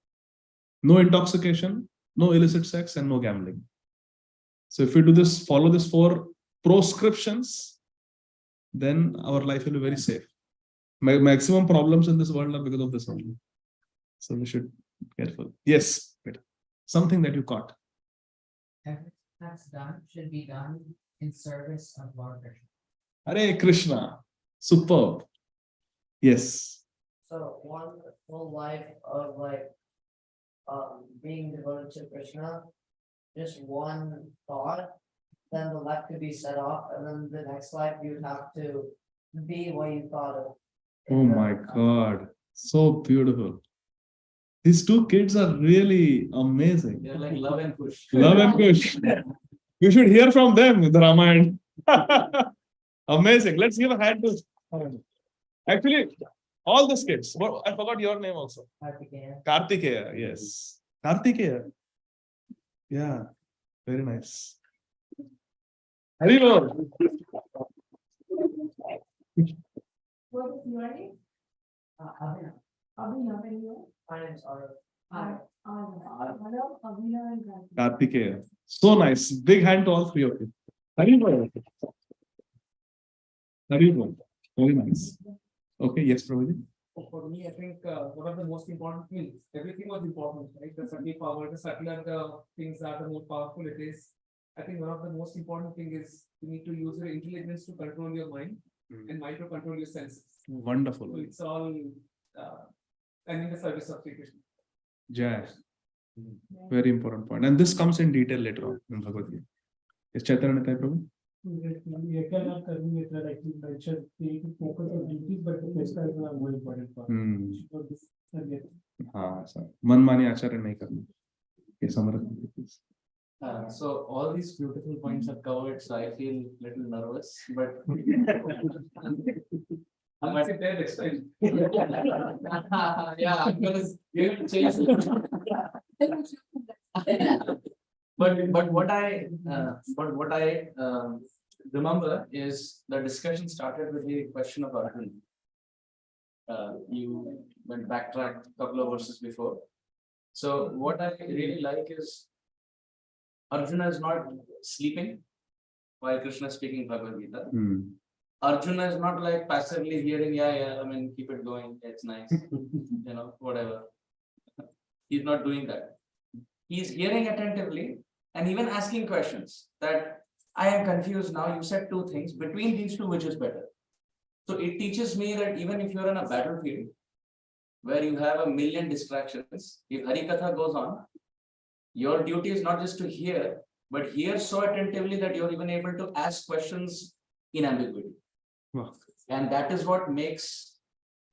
no intoxication, no illicit sex, and no gambling. So if we do this, follow this 4 proscriptions, then our life will be very safe. Maximum problems in this world are because of this only. So we should be careful. Yes, something that you caught. Everything that's done should be done in service of Lord Krishna. Hare Krishna. Superb. Yes. So one full life of like being devoted to Krishna, just one thought, then the life could be set off, and then the next life you would have to be what you thought of. Oh my God. So beautiful. These 2 kids are really amazing. They're like love and push. Love and push. You should hear from them in the Ramayana. Amazing. Let's give a hand to. Actually, all these kids. I forgot your name also. Kartikeya. Yes. Kartikeya. Yeah. Very nice. Hari Bol. What is your name? Abhinav, and you? My name's Arav. Abhinav, and Kartikeya. So nice. Big hand to all 3 of you. Hari Bol. Hari Bol. Very nice. Okay. Yes, Prabhuji. For me, I think one of the most important things, everything was important, right? The subtle power, the subtler the things are, the more powerful it is. I think one of the most important thing is you need to use your intelligence to control your mind and mind to control your senses. Wonderful. So it's all and in the service of Sri Krishna. Jai. Very important point. And this comes in detail later on in Bhagavad Gita. Is Chaitanya Nitai Prabhu? You cannot convey it like you mentioned, the focus on duties, but the Krishna is not more important part. हाँ sir मनमानी आचरण नहीं करना ये समर्थ So all these beautiful points are covered, so I feel little nervous, but I'm not saying that next time. yeah, I'm gonna change. But what I remember is the discussion started with the question of Arjuna. You went backtrack a couple of verses before. So what I really like is Arjuna is not sleeping while Krishna is speaking Bhagavad Gita. Arjuna is not like passively hearing, yeah, I mean, keep it going, it's nice, whatever. He's not doing that. He's hearing attentively and even asking questions that I am confused now. You said two things. Between these two, which is better? So it teaches me that even if you're in a battlefield where you have a million distractions, if Harikatha goes on, your duty is not just to hear, but hear so attentively that you're even able to ask questions in ambiguity. Wow. And that is what makes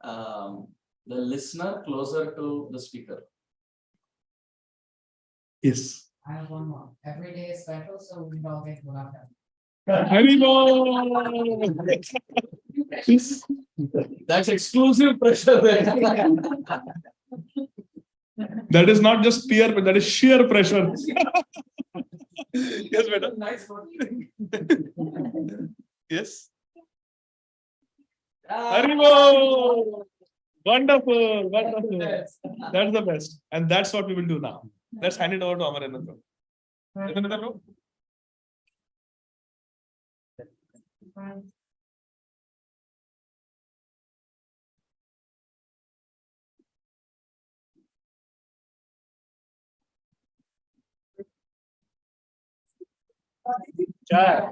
the listener closer to the speaker. Yes. I have one more. Every day is special, so we all get one. Yes. That's exclusive pressure there. That is not just peer, but that is sheer pressure. Yes, madam. Nice one. Yes. Haribo! Wonderful, wonderful. That's the best. And that's what we will do now. Let's hand it over to Amarendra. Amarendra bro. Jai.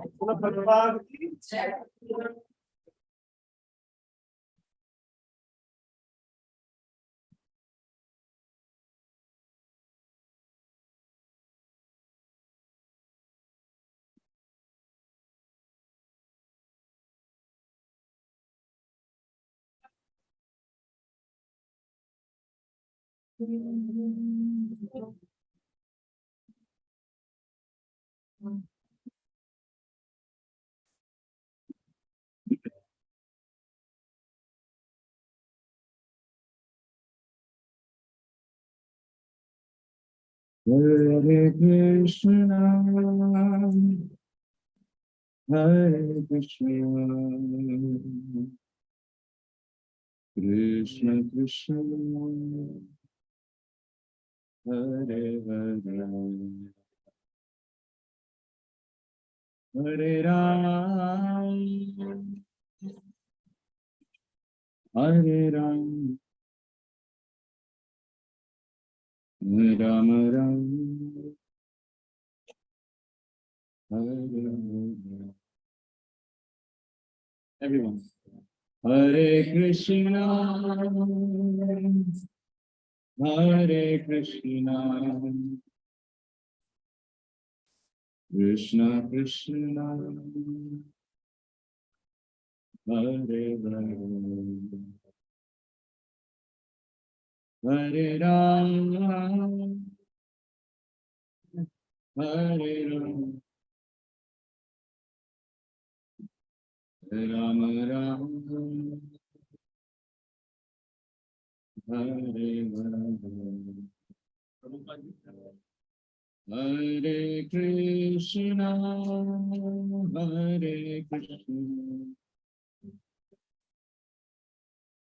Hare Krishna, Hare Krishna, Krishna Krishna, Hare Hare, Hare Ram, Hare Ram, Ram Ram, Hare Hare. Everyone. Hare Krishna, Hare Krishna, Krishna Krishna, Hare Hare, Hare Ram, Hare Ram, Ram Ram, Hare Hare. Hare Krishna, Hare Krishna,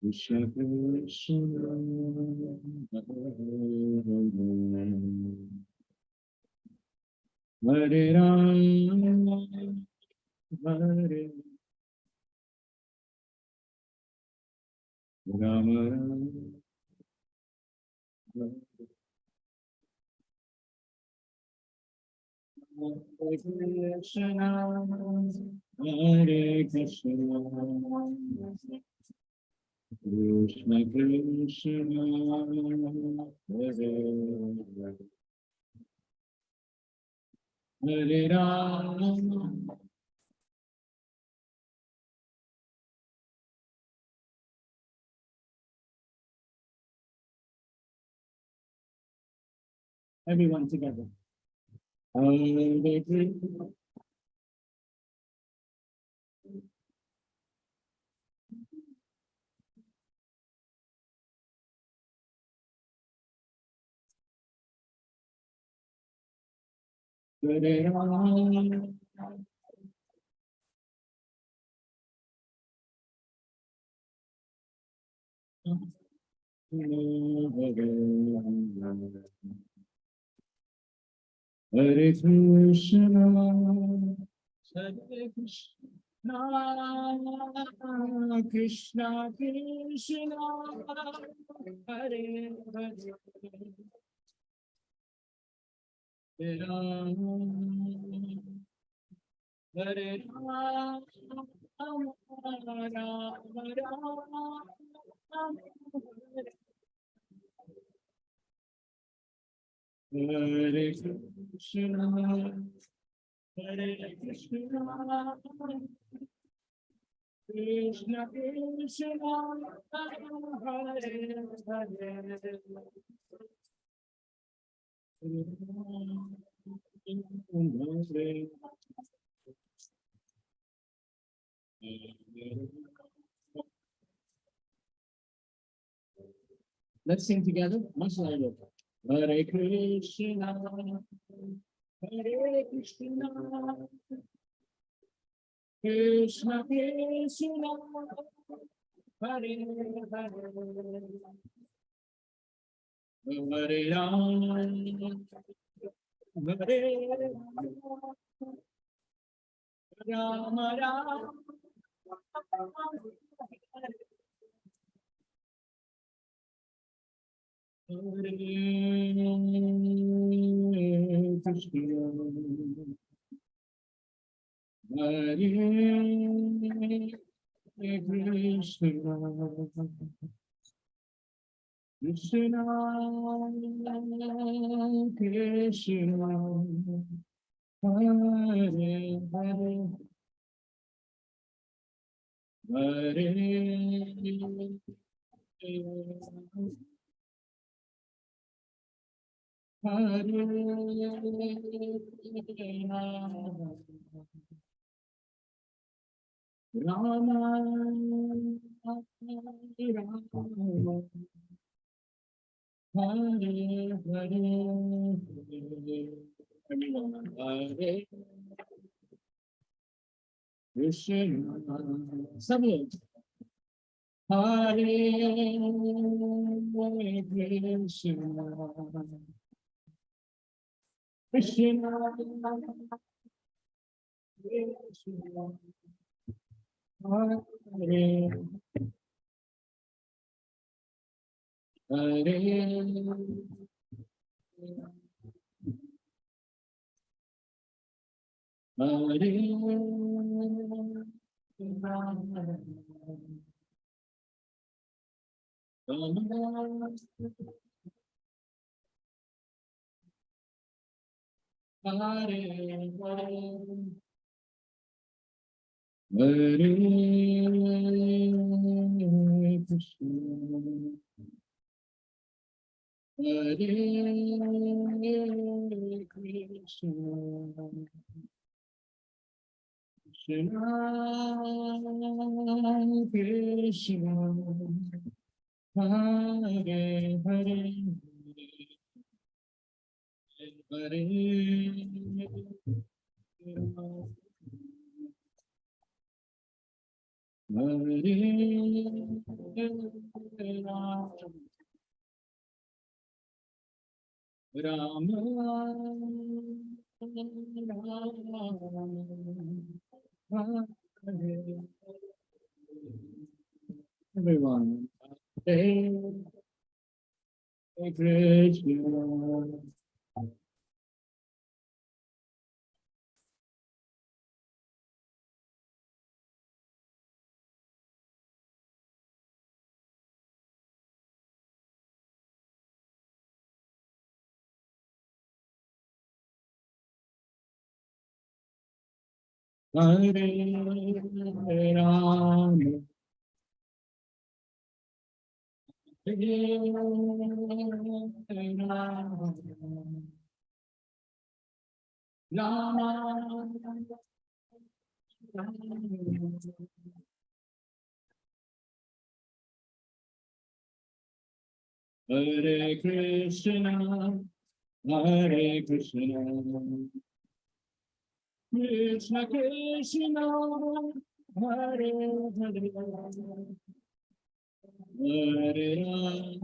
Krishna Krishna, Hare Ram, Hare Rama Rama Krishna, Hare Krishna, Krishna Krishna, Hare Hare Rama. Everyone together. Hare Krishna. Hare Rama. Hare Krishna, Hare Krishna, Krishna Krishna, Hare Hare, Hare Rama, Hare Rama, Rama Rama, Hare Krishna, Hare Krishna, Krishna Krishna, Hare Let's sing together. Much louder. Hare Krishna, Hare Krishna, Krishna Krishna, Hare Hare, Hare Rama, Hare Rama, Rama Hare Krishna, Hare Krishna, Krishna Krishna, Hare Hare, Hare Hare Rama, Rama, Hare Hare, everyone, Hare Krishna, Sabbath, Hare Krishna, Krishna Krishna, Hare Hare, Hare Hare Krishna, Hare Krishna, Krishna Krishna, Hare Hare, Hare Rama, Rama, everyone. Krishna. Hare Ram, Hare Ram, Hare Krishna, Hare Krishna, Krishna Krishna, Hare Hare, Hare Ram,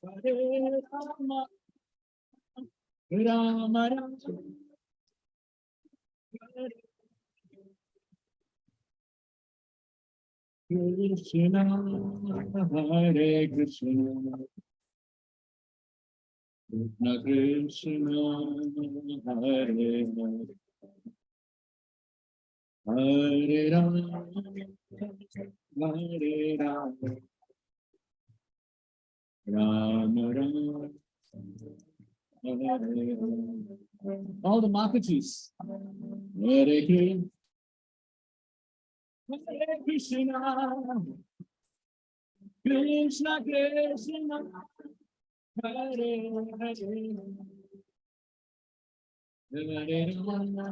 Hare Rama, Rama Rama, Hare Krishna, Hare Krishna, Krishna Krishna, Hare Hare, Hare Rama, Hare Rama, Rama Rama, Hare Hare. All the Matatis. Hare Krishna, Hare Krishna, Krishna Krishna, Hare Hare, Hare Rama.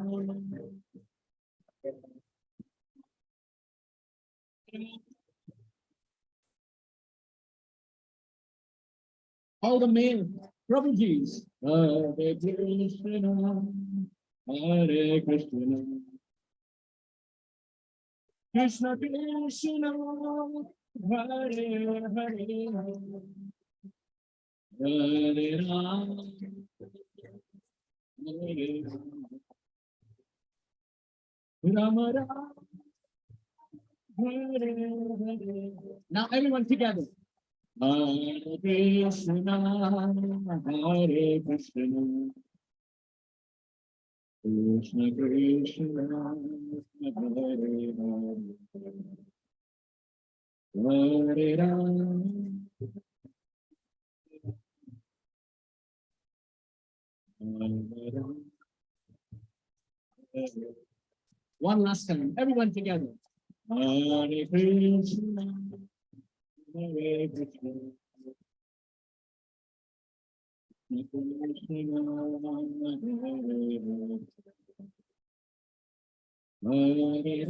All the male Prabhujis. Hare Krishna, Hare Krishna, Krishna Krishna, Hare Hare, Hare Rama, Hare Rama, Rama Rama, Hare Hare. Now everyone together. Hare Krishna, Hare Krishna, Krishna Krishna, Hare Hare, Hare Rama, Hare Rama. One last time, everyone together. Hare Krishna, Hare Krishna, Krishna Krishna, Hare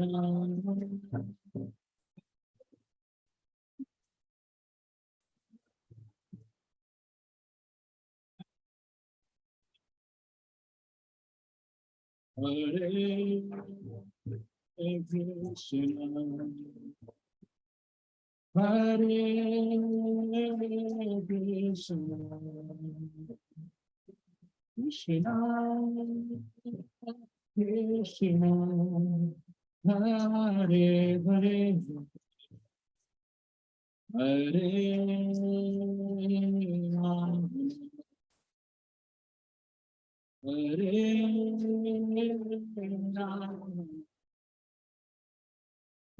Rama. Hare Krishna, Hare Krishna, Krishna Krishna, Hare Hare, Hare Rama, Hare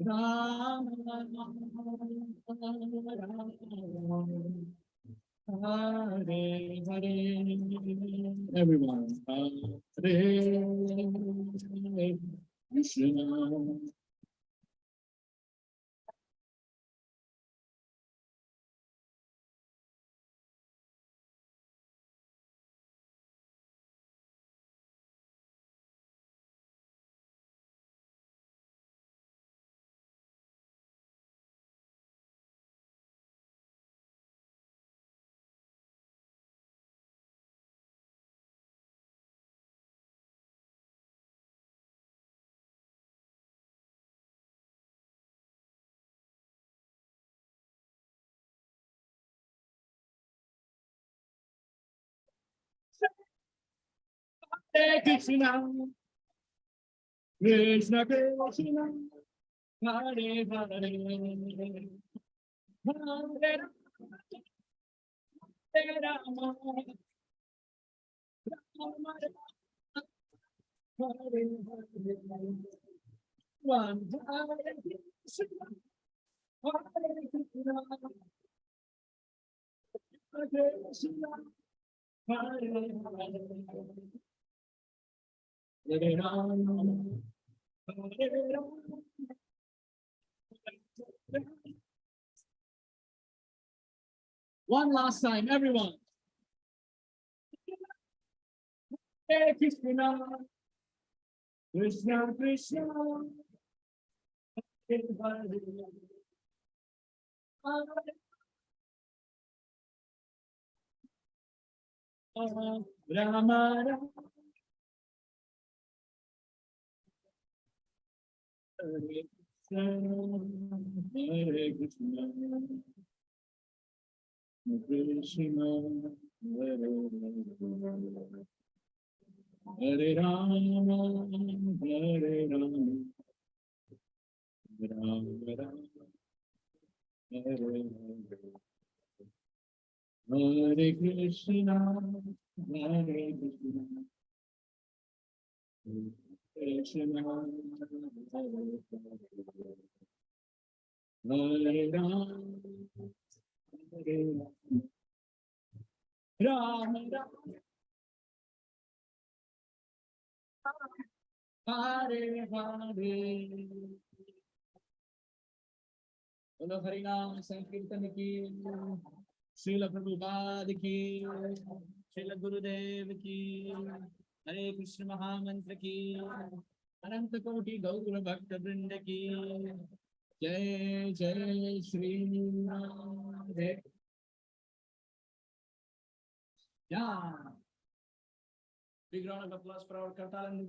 Rama, Rama Rama, Hare Hare. Everyone, Hare Krishna. Hare Krishna, Krishna Krishna, Hare Hare, One last time, everyone. Hare Krishna, Krishna Krishna, Hare Hare, Rama Rama, Hare Krishna, Hare Krishna, Krishna Hare Hare, Hare Rama, Hare Rama, Rama Rama, Hare Hare. Hare Krishna, Hare Krishna, Krishna Hare Rama, Hare Rama, Hare Hare. बोलो हरि नाम संकीर्तन की, श्रील प्रभुपाद की, श्रील गुरुदेव की, हरे कृष्ण महामंत्र की, अनंत कोटि गौर भक्त वृंद की, जय जय Shri Radhe. Big round of applause for our Kartalan